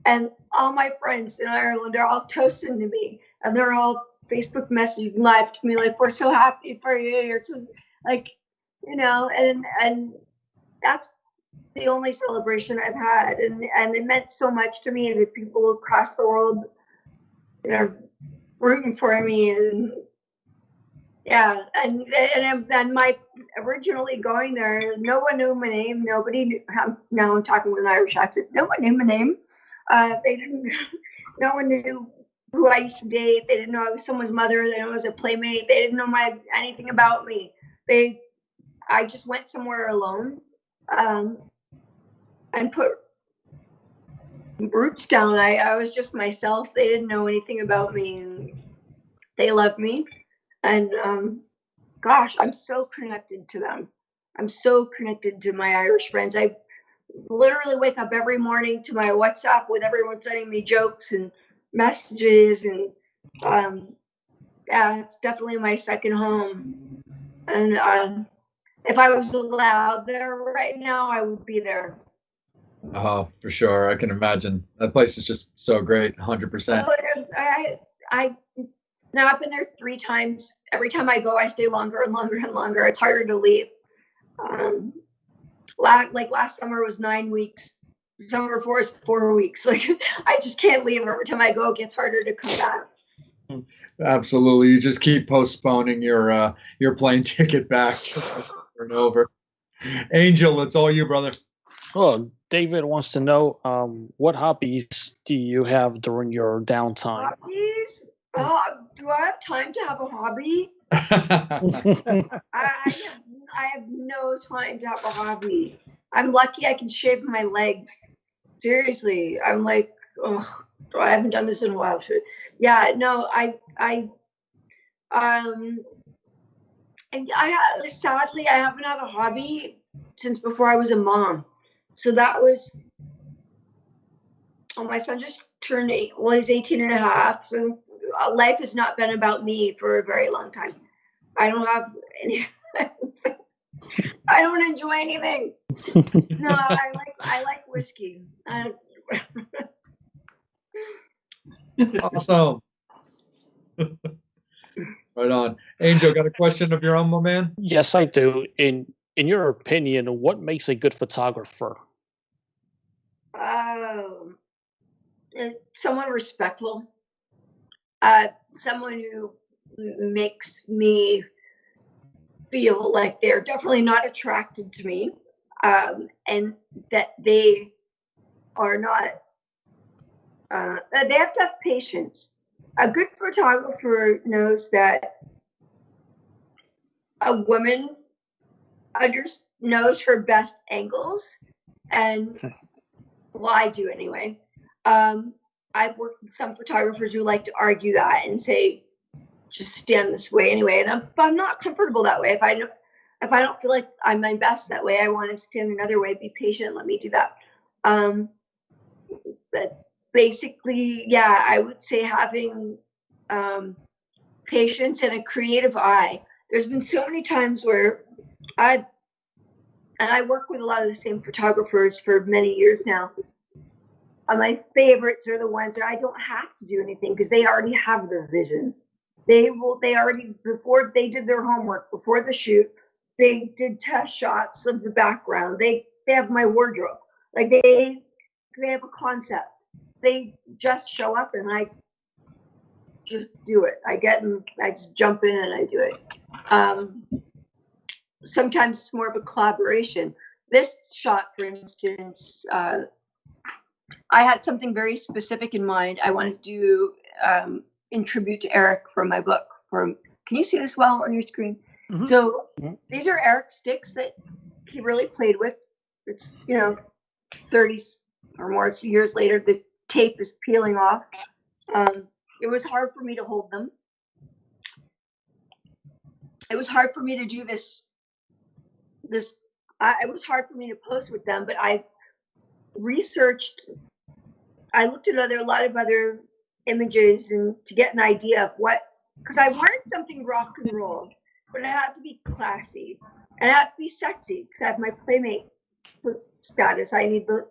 And all my friends in Ireland are all toasting to me, and they're all Facebook messaging live to me like, we're so happy for you. You're so, like, you know, and that's the only celebration I've had. And it meant so much to me that people across the world, you know, rooting for me. And yeah, and my originally going there, no one knew my name. Nobody knew. Now I'm talking with an Irish accent. No one knew my name. They didn't. No one knew who I used to date. They didn't know I was someone's mother. They didn't know I was a playmate. They didn't know anything about me. I just went somewhere alone, and put roots down. I was just myself. They didn't know anything about me, and they loved me. And gosh, I'm so connected to them. I'm so connected to my Irish friends. I literally wake up every morning to my WhatsApp with everyone sending me jokes and messages, and yeah, it's definitely my second home. And if I was allowed there right now, I would be there. Oh, for sure. I can imagine. That place is just so great. 100%. Now I've been there 3 times. Every time I go, I stay longer and longer and longer. It's harder to leave. Like last summer was 9 weeks. The summer before is 4 weeks. Like I just can't leave. Every time I go, it gets harder to come back. Absolutely. You just keep postponing your plane ticket back just over and over. Angel, it's all you, brother. Oh, David wants to know what hobbies do you have during your downtime? Hobbies? Oh, do I have time to have a hobby? I have no time to have a hobby. I'm lucky I can shave my legs. Seriously, I'm like, ugh, I haven't done this in a while. Yeah, no, and sadly, I haven't had a hobby since before I was a mom. So that was, my son just turned 8. Well, he's 18 and a half. So life has not been about me for a very long time. I don't have any, I don't enjoy anything. No, I like whiskey. Awesome. Right on. Angel, got a question of your own, my man? Yes, I do. In your opinion, what makes a good photographer? Someone respectful. Someone who makes me feel like they're definitely not attracted to me, and that they are not. They have to have patience. A good photographer knows that a woman knows her best angles, and well, I do anyway. I've worked with some photographers who like to argue that and say, just stand this way anyway. And if I'm not comfortable that way, if I don't feel like I'm my best that way, I want to stand another way, be patient, let me do that. But basically, yeah, I would say having patience and a creative eye. There's been so many times where I work with a lot of the same photographers for many years now. My favorites are the ones that I don't have to do anything because they already have the vision. They already, before they did their homework, before the shoot, they did test shots of the background. They have my wardrobe. Like they have a concept. They just show up and I just do it. I just jump in and I do it. Sometimes it's more of a collaboration. This shot, for instance, I had something very specific in mind. I wanted to do in tribute to Eric from my book. Can you see this well on your screen? Mm-hmm. So these are Eric's sticks that he really played with. It's 30 or more years later, the tape is peeling off. It was hard for me to hold them. It was hard for me to do this. It was hard for me to post with them, but I researched. I looked at a lot of other images and to get an idea of because I wanted something rock and roll, but it had to be classy and it had to be sexy because I have my playmate status. I need to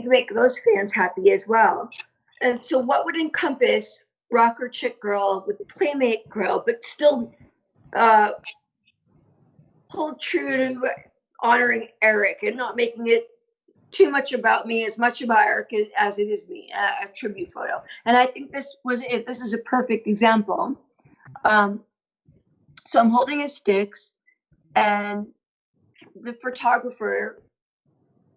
make those fans happy as well. And so what would encompass rocker chick girl with playmate girl, but still hold true to honoring Eric and not making it too much about me, as much about Eric as it is me, a tribute photo. And I think this is a perfect example. So I'm holding his sticks and the photographer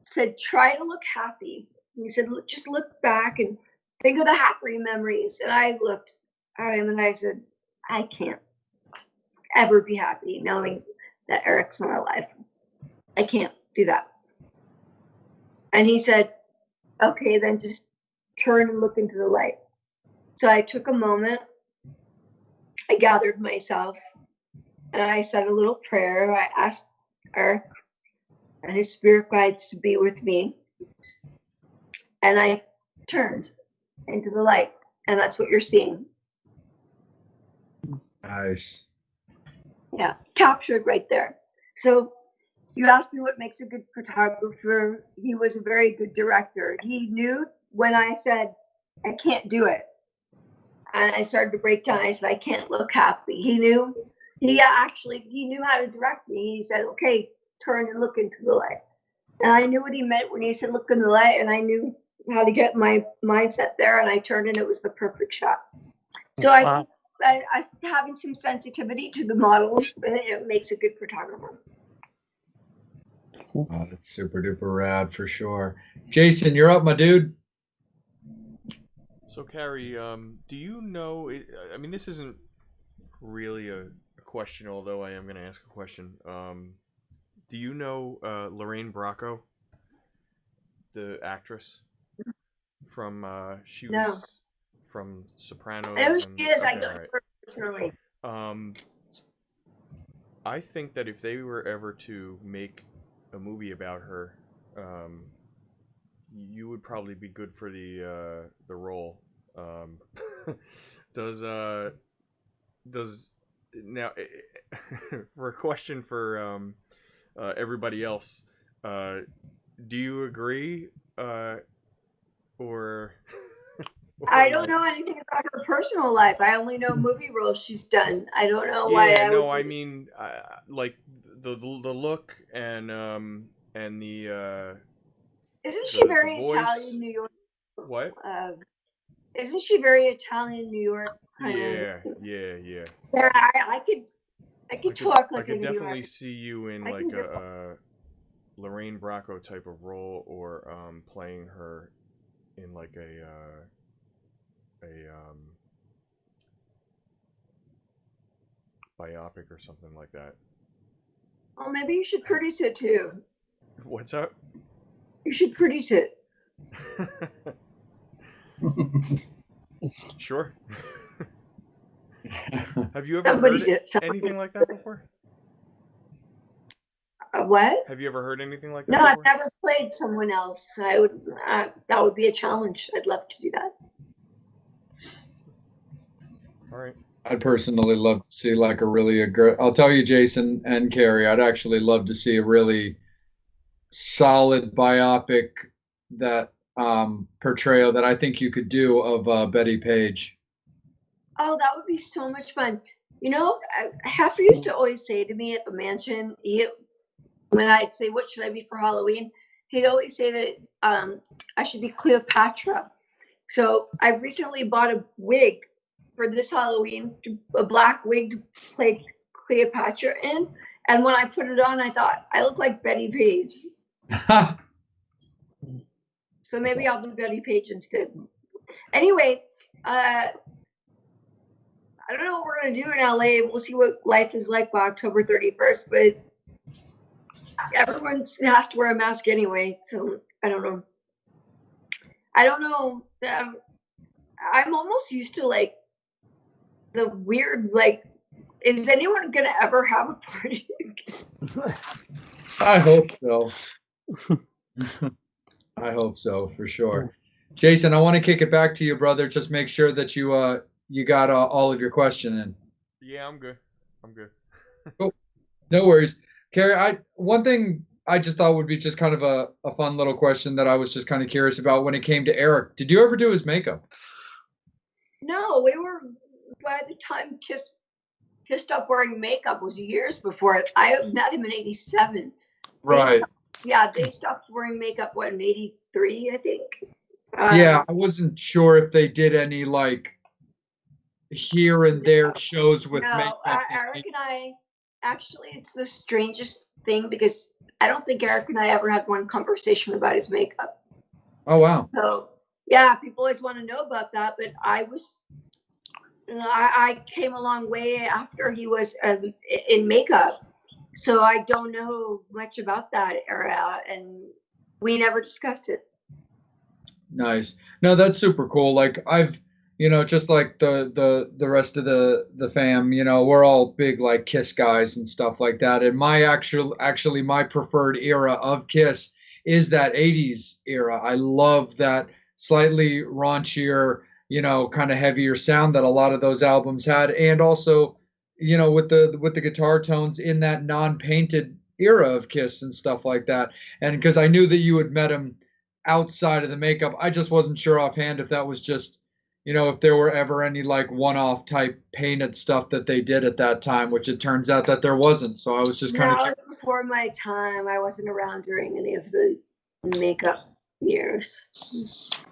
said, try to look happy. He said, just look back and think of the happy memories. And I looked at him and I said, I can't ever be happy knowing that Eric's not alive. I can't do that. And he said, okay, then just turn and look into the light. So I took a moment, I gathered myself, and I said a little prayer. I asked Eric and his spirit guides to be with me. And I turned into the light. And that's what you're seeing. Nice. Yeah, captured right there. So you asked me what makes a good photographer. He was a very good director. He knew when I said, I can't do it. And I started to break down. I said, I can't look happy. He knew how to direct me. He said, okay, turn and look into the light. And I knew what he meant when he said, look in the light. And I knew how to get my mindset there. And I turned and it was the perfect shot. So I having some sensitivity to the models, it makes a good photographer. Oh, that's super duper rad for sure. Jason, you're up, my dude. So Carrie, do you know? I mean, this isn't really a question, although I am going to ask a question. Do you know Lorraine Bracco, the actress from? She was No. from Sopranos. I know who she is. I Okay, don't all know right. her personally. I think that if they were ever to make a movie about her, you would probably be good for the role. Does now for a question for everybody else, do you agree or I don't know anything about her personal life. I only know movie roles she's done. I don't know why. Yeah, no, would I mean, like the look and the Isn't she the very voice. Italian, New York? What? Isn't she very Italian, New York kind Yeah, of? yeah. Yeah, I could talk like I a could New definitely York. see you in I like can a Lorraine Bracco type of role, or playing her in like a biopic or something like that. Well, maybe you should produce it too. What's up? You should produce it. Sure. Have you ever heard anything like that before? What? Have you ever heard anything like that No, before? I've never played someone else. I would. That would be a challenge. I'd love to do that. All right. I'd personally love to see like a really I'll tell you, Jason and Carrie, I'd actually love to see a really solid biopic that portrayal that I think you could do of Betty Page. Oh, that would be so much fun. You know, Heffer used to always say to me at the mansion, when I'd say, what should I be for Halloween? He'd always say that I should be Cleopatra. So I've recently bought a wig for this Halloween, a black wig to play Cleopatra in. And when I put it on, I thought, I look like Betty Page. So maybe I'll be Betty Page instead. Anyway, I don't know what we're going to do in LA. We'll see what life is like by October 31st, but everyone has to wear a mask anyway. So I don't know. I'm almost used to like the weird, like, is anyone going to ever have a party? I hope so. I hope so for sure. Jason, I want to kick it back to you, brother. Just make sure that you got all of your question in. Yeah, I'm good. Cool. No worries. Carrie, one thing I just thought would be just kind of a fun little question that I was just kind of curious about when it came to Eric. Did you ever do his makeup? No, we were, by the time Kiss stopped wearing makeup was years before it. I met him in 87. Right. They stopped wearing makeup, what, in 83, I think? Yeah, I wasn't sure if they did any like here and there shows with makeup. Eric and I, actually, it's the strangest thing because I don't think Eric and I ever had one conversation about his makeup. Oh, wow. So, yeah, people always want to know about that, but I came a long way after he was in makeup. So I don't know much about that era, and we never discussed it. Nice. No, that's super cool. Like I've, just like the rest of the fam, we're all big like Kiss guys and stuff like that. And my actually my preferred era of Kiss is that 80s era. I love that slightly raunchier, kind of heavier sound that a lot of those albums had, and also with the guitar tones in that non-painted era of Kiss and stuff like that. And because I knew that you had met him outside of the makeup, I just wasn't sure offhand if that was just, if there were ever any like one-off type painted stuff that they did at that time, which it turns out that there wasn't. So I was just kind of. No, it was before my time. I wasn't around during any of the makeup years.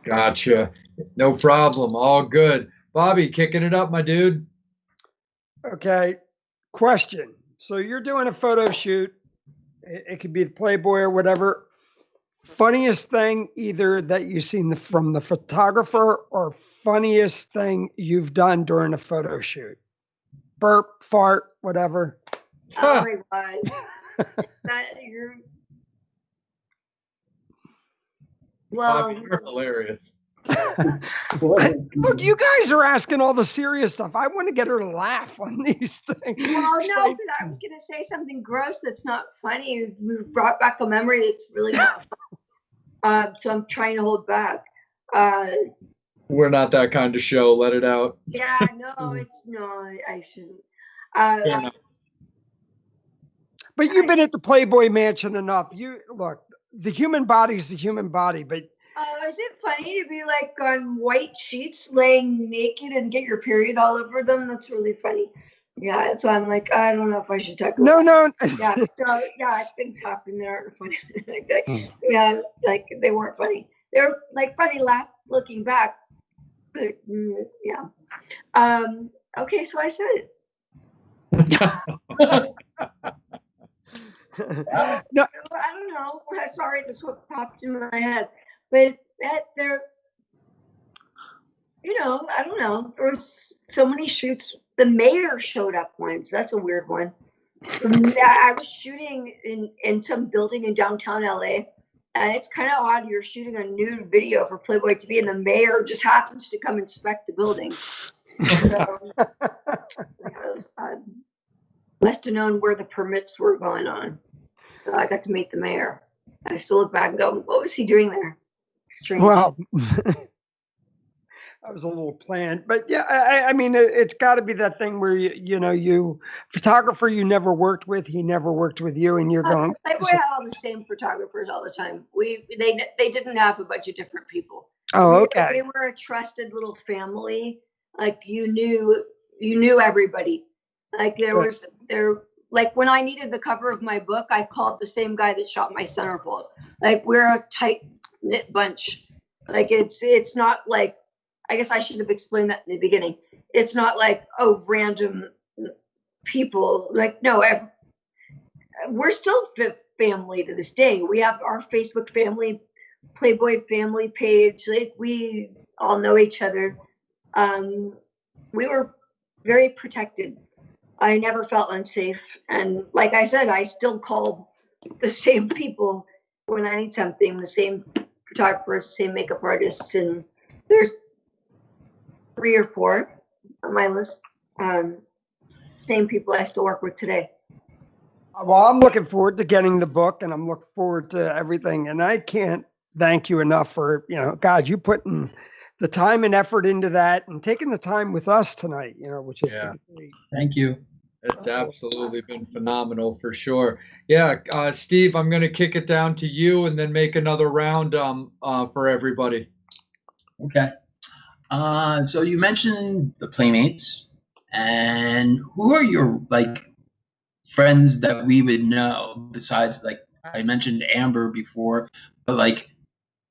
Gotcha. No problem. All good. Bobby, kicking it up, my dude. Okay. Question. So you're doing a photo shoot. It could be the Playboy or whatever. Funniest thing either that you've seen from the photographer or funniest thing you've done during a photo shoot? Burp, fart, whatever. Oh my god. Well, Bobby, you're hilarious. Look, you guys are asking all the serious stuff. I want to get her to laugh on these things. well, no, because I was gonna say something gross that's not funny. You brought back a memory that's really not funny. So I'm trying to hold back. We're not that kind of show. Let it out. Yeah, no, it's no, I shouldn't. Fair enough. But you've been at the Playboy Mansion enough. You look, the human body's the human body, but Is it funny to be like on white sheets laying naked and get your period all over them? That's really funny. Yeah, so I'm like, I don't know if I should talk about no. Yeah, so yeah, things happen that aren't funny. Yeah, like they weren't funny. They were like funny looking back. But yeah. Okay, so I said it. No. I don't know. Sorry, that's what popped in my head. But there, I don't know. There was so many shoots. The mayor showed up once. That's a weird one. I was shooting in some building in downtown LA, and it's kind of odd. You're shooting a nude video for Playboy TV, and the mayor just happens to come inspect the building. So, it was odd. Must have known where the permits were going on. So I got to meet the mayor. I still look back and go, what was he doing there? Strange. Well, that was a little planned, but yeah, I mean, it's got to be that thing where you photographer you never worked with, he never worked with you, and you're going. Playboy had all the same photographers all the time. They didn't have a bunch of different people. Oh, okay. They were a trusted little family. Like you knew everybody. Like like when I needed the cover of my book, I called the same guy that shot my centerfold. Like we're a tight knit bunch. Like it's not like, I guess I should have explained that in the beginning. It's not like, random people. Like, no, we're still family to this day. We have our Facebook family, Playboy family page. Like we all know each other. We were very protected. I never felt unsafe. And like I said, I still call the same people when I need something, the same photographers, the same makeup artists. And there's 3 or 4 on my list. Same people I still work with today. Well, I'm looking forward to getting the book, and I'm looking forward to everything. And I can't thank you enough for, God, you putting the time and effort into that and taking the time with us tonight, which is great. Thank you. It's absolutely been phenomenal for sure. Yeah, Steve, I'm going to kick it down to you and then make another round for everybody. Okay. So you mentioned the Playmates, and who are your friends that we would know besides, like I mentioned Amber before, but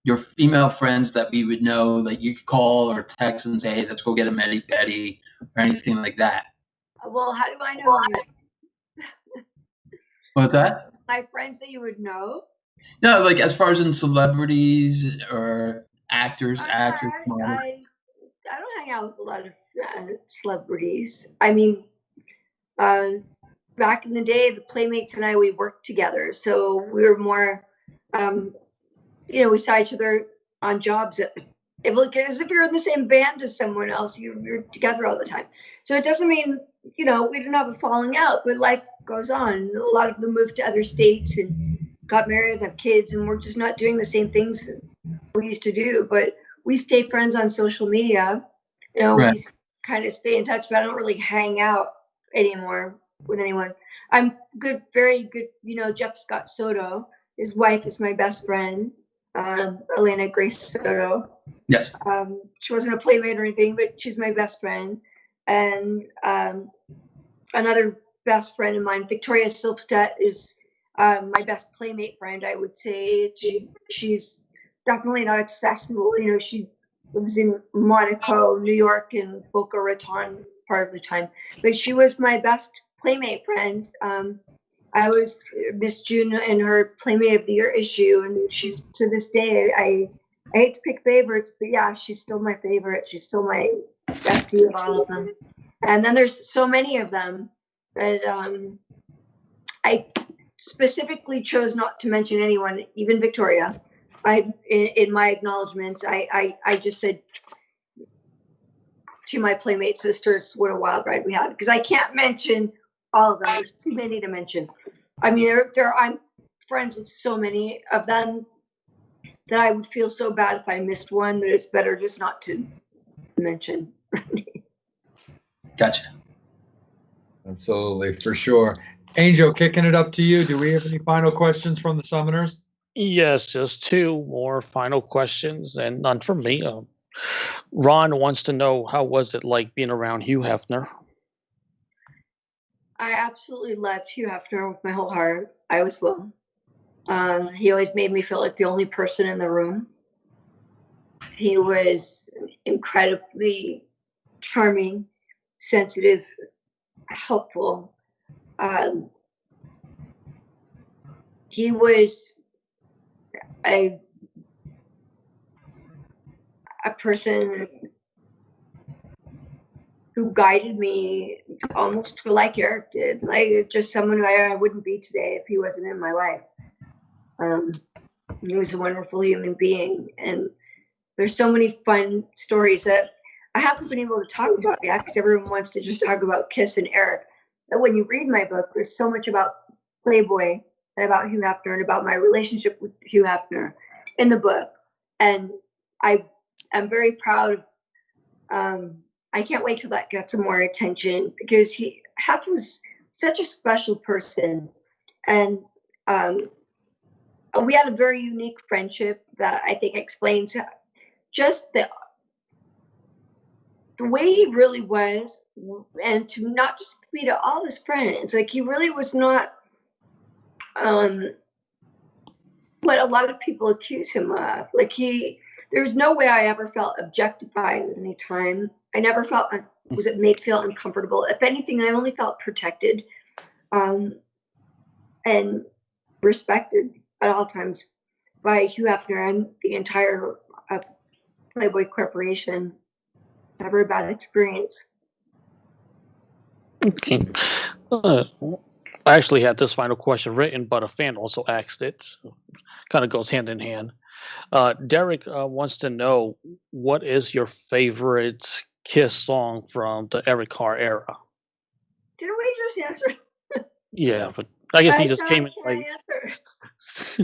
your female friends that we would know that you could call or text and say, hey, let's go get a Medi Betty or anything like that? Well, how do I know you? What's that? My friends that you would know? No, as far as in celebrities or actors. I don't hang out with a lot of celebrities. I mean, back in the day, the Playmates and I, we worked together. So we were more, we saw each other on jobs as if you're in the same band as someone else, you're together all the time. So it doesn't mean, we didn't have a falling out, but life goes on. A lot of them moved to other states and got married and have kids, and we're just not doing the same things we used to do. But we stay friends on social media. Right. We kind of stay in touch, but I don't really hang out anymore with anyone. I'm good, very good. Jeff Scott Soto, his wife is my best friend. Elena Grace Soto. Yes. She wasn't a playmate or anything, but she's my best friend. And another best friend of mine, Victoria Silpstedt, is my best playmate friend. I would say she's definitely not accessible. She was in Monaco, New York, and Boca Raton part of the time. But she was my best playmate friend. I was Miss June in her Playmate of the Year issue, and she's to this day. I hate to pick favorites, but yeah, she's still my favorite. She's still my bestie of all of them. And then there's so many of them that I specifically chose not to mention anyone, even Victoria. In my acknowledgments, I just said to my Playmate sisters, what a wild ride we had, because I can't mention all of them. There's too many to mention. I mean, I'm friends with so many of them that I would feel so bad if I missed one, that it's better just not to mention. Gotcha. Absolutely, for sure. Angel, kicking it up to you. Do we have any final questions from the summoners? Yes, just two more final questions, and none from me. Ron wants to know, how was it like being around Hugh Hefner? I absolutely loved Hugh Hefner with my whole heart. I was Will. He always made me feel like the only person in the room. He was incredibly charming, sensitive, helpful. He was a person who guided me almost like Eric did, like just someone who I wouldn't be today if he wasn't in my life. He was a wonderful human being, and there's so many fun stories that I haven't been able to talk about yet because everyone wants to just talk about Kiss and Eric. But when you read my book, there's so much about Playboy and about Hugh Hefner and about my relationship with Hugh Hefner in the book. And I am very proud of, I can't wait till that gets some more attention, because Hefner was such a special person. And we had a very unique friendship that I think explains just the way he really was, and to not just be to all his friends. Like, he really was not what a lot of people accuse him of. Like, there's no way I ever felt objectified at any time. I never felt was it made feel uncomfortable. If anything, I only felt protected and respected at all times by Hugh Hefner and the entire Playboy Corporation. Never a bad experience. Okay. I actually had this final question written, but a fan also asked it. So kind of goes hand in hand. Derek wants to know, what is your favorite Kiss song from the Eric Carr era? Didn't we just answer? Yeah, but I guess he just came in like.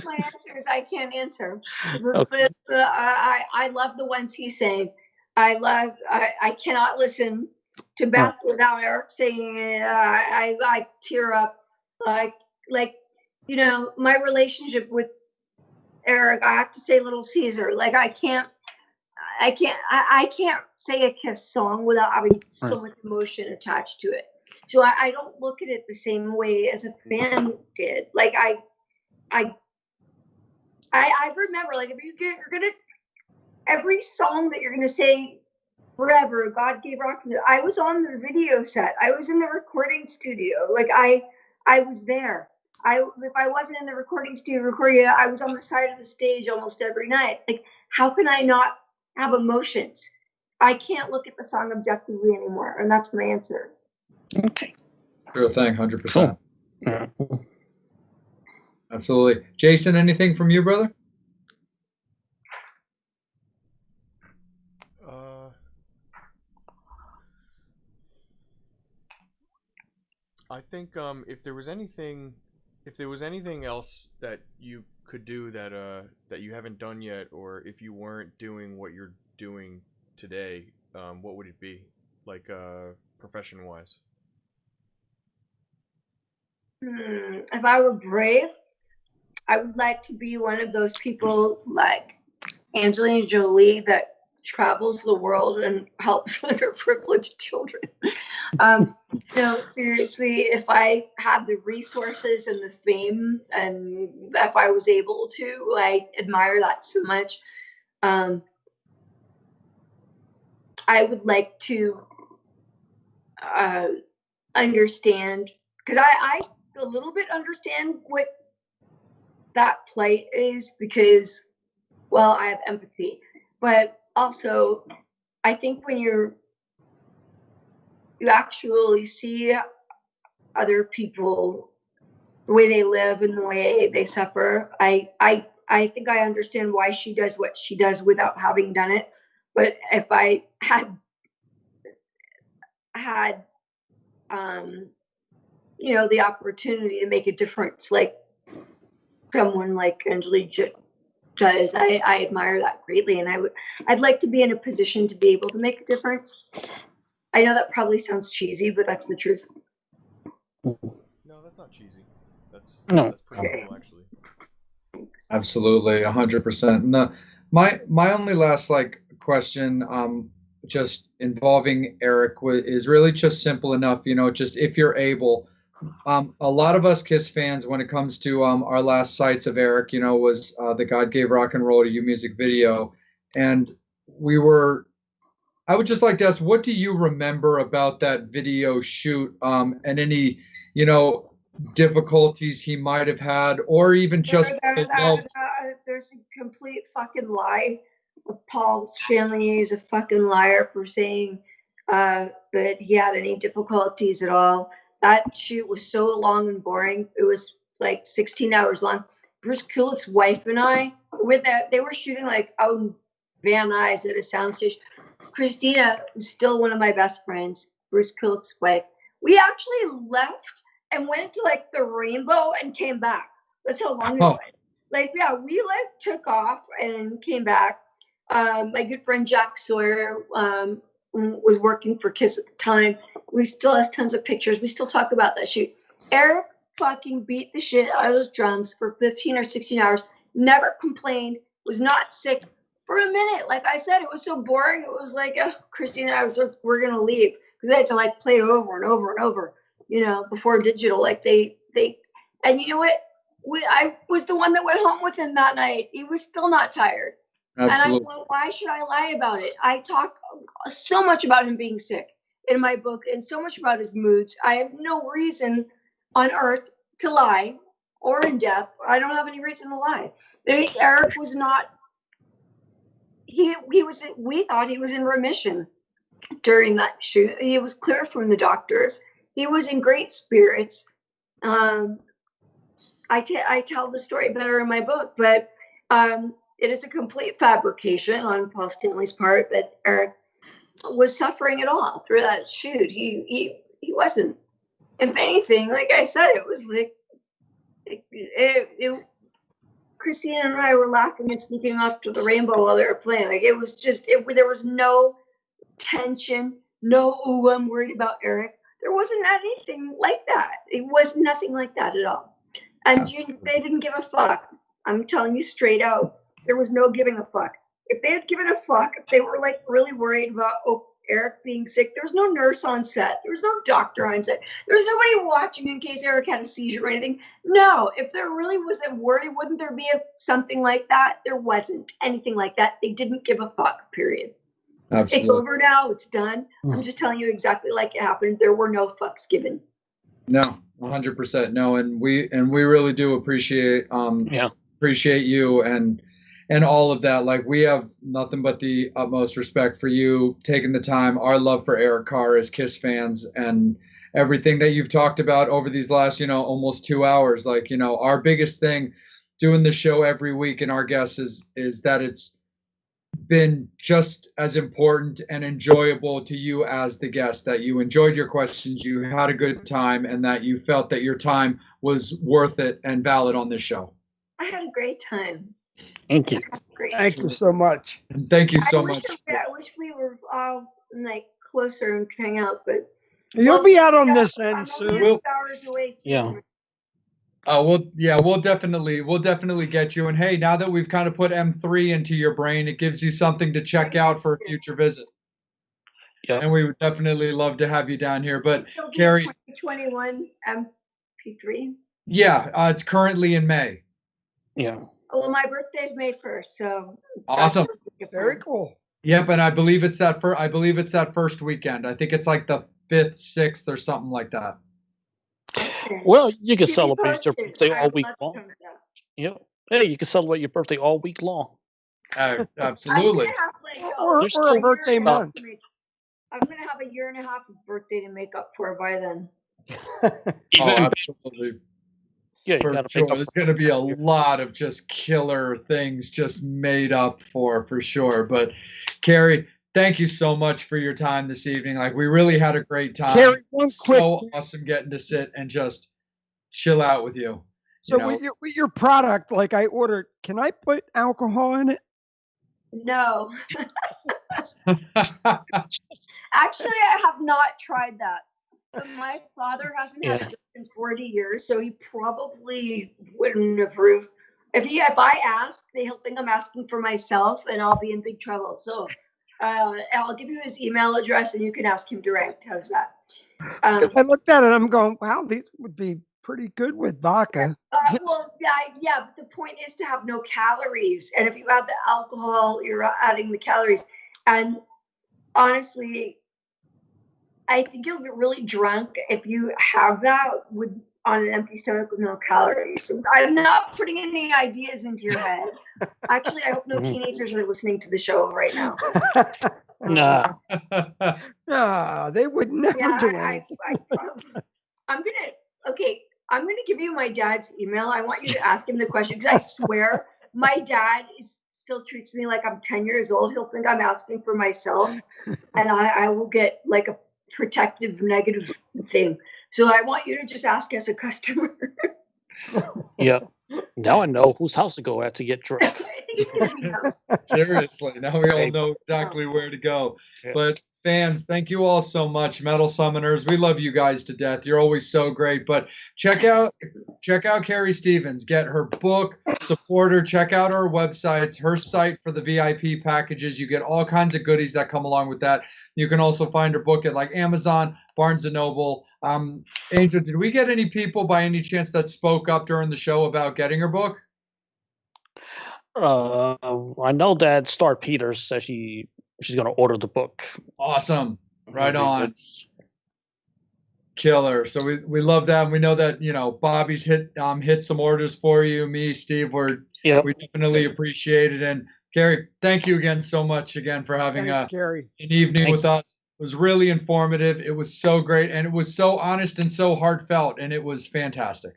My answer is I can't answer. Okay. I love the ones he's saying. I cannot listen to Beth without Eric singing it. I tear up. Like, you know, my relationship with Eric, I have to say Little Caesar. Like, I can't say a Kiss song without having so much emotion attached to it. So I don't look at it the same way as a fan did. Like, I remember, like, if you're gonna, every song that you're gonna say forever, God Gave Rock, I was on the video set. I was in the recording studio. Like, I was there. If I wasn't in the recording studio recording it, I was on the side of the stage almost every night. Like, how can I not have emotions? I can't look at the song objectively anymore, and that's my answer. Okay. Sure thing, 100%. Cool. Absolutely. Jason, anything from you, brother? I think if there was anything else that you could do that you haven't done yet, or if you weren't doing what you're doing today, what would it be, like profession wise? If I were brave, I would like to be one of those people like Angelina Jolie that travels the world and helps underprivileged children. No, seriously, if I had the resources and the fame, and if I was able to, I admire that so much. I would like to understand, because I a little bit understand what that plight is, because, well, I have empathy, but also I think when you actually see other people, the way they live and the way they suffer, I think I understand why she does what she does without having done it. But if I had the opportunity to make a difference, like someone like Angelique does, I admire that greatly, and I'd like to be in a position to be able to make a difference. I know that probably sounds cheesy, but that's the truth. No, that's not cheesy. That's pretty cool, actually. Absolutely, 100%. No, my only last question, just involving Eric, is really just simple enough. Just if you're able, a lot of us Kiss fans, when it comes to our last sights of Eric, was the "God Gave Rock and Roll to You" music video, and I would just like to ask, what do you remember about that video shoot, and any, difficulties he might have had, or even just there's a complete fucking lie. Paul Stanley is a fucking liar for saying that he had any difficulties at all. That shoot was so long and boring. It was like 16 hours long. Bruce Kulick's wife and I, they were shooting like out in Van Nuys at a soundstage. Christina is still one of my best friends, Bruce Kulick's wife. We actually left and went to like the Rainbow and came back. That's how long it was. We took off and came back. My good friend Jack Sawyer was working for Kiss at the time. We still has tons of pictures. We still talk about that shoot. Eric fucking beat the shit out of those drums for 15 or 16 hours. Never complained. Was not sick for a minute. Like I said, it was so boring. It was like, Christina and I was like, we're gonna leave, because they had to like play it over and over and over. Before digital, like they and you know what? I was the one that went home with him that night. He was still not tired. Absolutely. And why should I lie about it? I talk so much about him being sick in my book, and so much about his moods. I have no reason on earth to lie, or in death. I don't have any reason to lie. Eric was not. He was. We thought he was in remission during that shoot. He was clear from the doctors. He was in great spirits. I tell the story better in my book, but it is a complete fabrication on Paul Stanley's part that Eric was suffering at all through that shoot. He wasn't. If anything, like I said, it was like Christina and I were laughing and sneaking off to the Rainbow while they were playing. Like it was just there was no tension, no I'm worried about Eric. There wasn't anything like that. It was nothing like that at all. And they didn't give a fuck. I'm telling you straight out, there was no giving a fuck. If they had given a fuck, if they were like really worried about Eric being sick, there was no nurse on set. There was no doctor on set. There was nobody watching in case Eric had a seizure or anything. No, if there really was a worry, wouldn't there be something like that? There wasn't anything like that. They didn't give a fuck, period. Absolutely. It's over now. It's done. I'm just telling you exactly like it happened. There were no fucks given. No, 100%. No, and we really do appreciate you and all of that. Like, we have nothing but the utmost respect for you taking the time, our love for Eric Carr as Kiss fans, and everything that you've talked about over these last, almost 2 hours. Like, our biggest thing doing the show every week and our guests is that it's been just as important and enjoyable to you as the guest, that you enjoyed your questions, you had a good time, and that you felt that your time was worth it and valid on this show. I had a great time. Thank you. Thank you so much. And thank you so much. I wish we were all like closer and could hang out, but you'll be out on this end soon. I'm only 2 hours away soon. Yeah. We'll definitely get you. And hey, now that we've kind of put M3 into your brain, it gives you something to check out for a future visit. Yeah. And we would definitely love to have you down here. But Carrie, 2021 MP3. Yeah, it's currently in May. Yeah. Well, my birthday's May 1st, so awesome. Very cool. Yep, and I believe it's that first weekend. I think it's like the 5th, 6th, or something like that. Okay. Well, you can Keep me celebrate your posted. birthday all I'd week love to long. come to that. Yeah. Hey, you can celebrate your birthday all week long. I'm Absolutely. gonna have like Or There's a still birthday stuff. month. I'm gonna have a year and a half of birthday to make up for by then. Oh, Even absolutely. yeah, you For gotta sure. make up There's for going to be a lot of just killer things just made up for sure. But Carrie, thank you so much for your time this evening. Like, we really had a great time. Carrie, one quick. So awesome getting to sit and just chill out with you. So You know? with your product, like I ordered, can I put alcohol in it? No, actually, I have not tried that. My father hasn't had a Yeah. drink in 40 years, so he probably wouldn't approve. If I ask, he'll think I'm asking for myself, and I'll be in big trouble. So I'll give you his email address, and you can ask him direct. How's that? 'Cause I looked at it, I'm going, wow, these would be pretty good with vodka. Well, yeah, but the point is to have no calories. And if you add the alcohol, you're adding the calories. And honestly, I think you'll get really drunk if you have that on an empty stomach with no calories. So I'm not putting any ideas into your head. Actually, I hope no teenagers are listening to the show right now. Nah. No, they would never Yeah, do anything. I'm gonna give you my dad's email. I want you to ask him the question because I swear my dad still treats me like I'm 10 years old. He'll think I'm asking for myself, and I will get like a protective negative thing. So I want you to just ask as a customer. Yeah. Now I know whose house to go at to get drunk. I think it's gonna be no. Seriously, now we all Hey. know exactly where to go. Yeah. But fans, thank you all so much, Metal Summoners. We love you guys to death. You're always so great. But check out Carrie Stevens. Get her book, support her. Check out her websites, her site for the VIP packages. You get all kinds of goodies that come along with that. You can also find her book at like Amazon, Barnes and Noble. Angel, did we get any people by any chance that spoke up during the show about getting her book? I know that Star Peters says she's gonna order the book. Awesome. Right on. Killer. So we love that. And we know that, Bobby's hit some orders for you. Me, Steve, we definitely appreciate it. And Carrie, thank you again so much again for having Thanks, Carrie. an evening Thank with us. It was really informative. It was so great. And it was so honest and so heartfelt. And it was fantastic.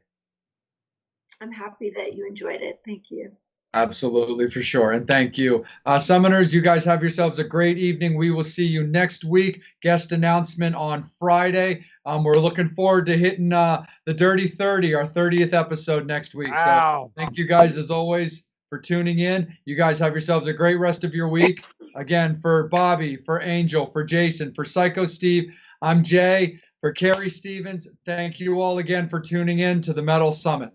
I'm happy that you enjoyed it. Thank you. Absolutely, for sure. And thank you. Summoners, you guys have yourselves a great evening. We will see you next week. Guest announcement on Friday. We're looking forward to hitting the Dirty 30, our 30th episode next week. Wow. So thank you guys, as always, for tuning in. You guys have yourselves a great rest of your week. Again, for Bobby, for Angel, for Jason, for Psycho Steve, I'm Jay. For Carrie Stevens, thank you all again for tuning in to the Metal Summit.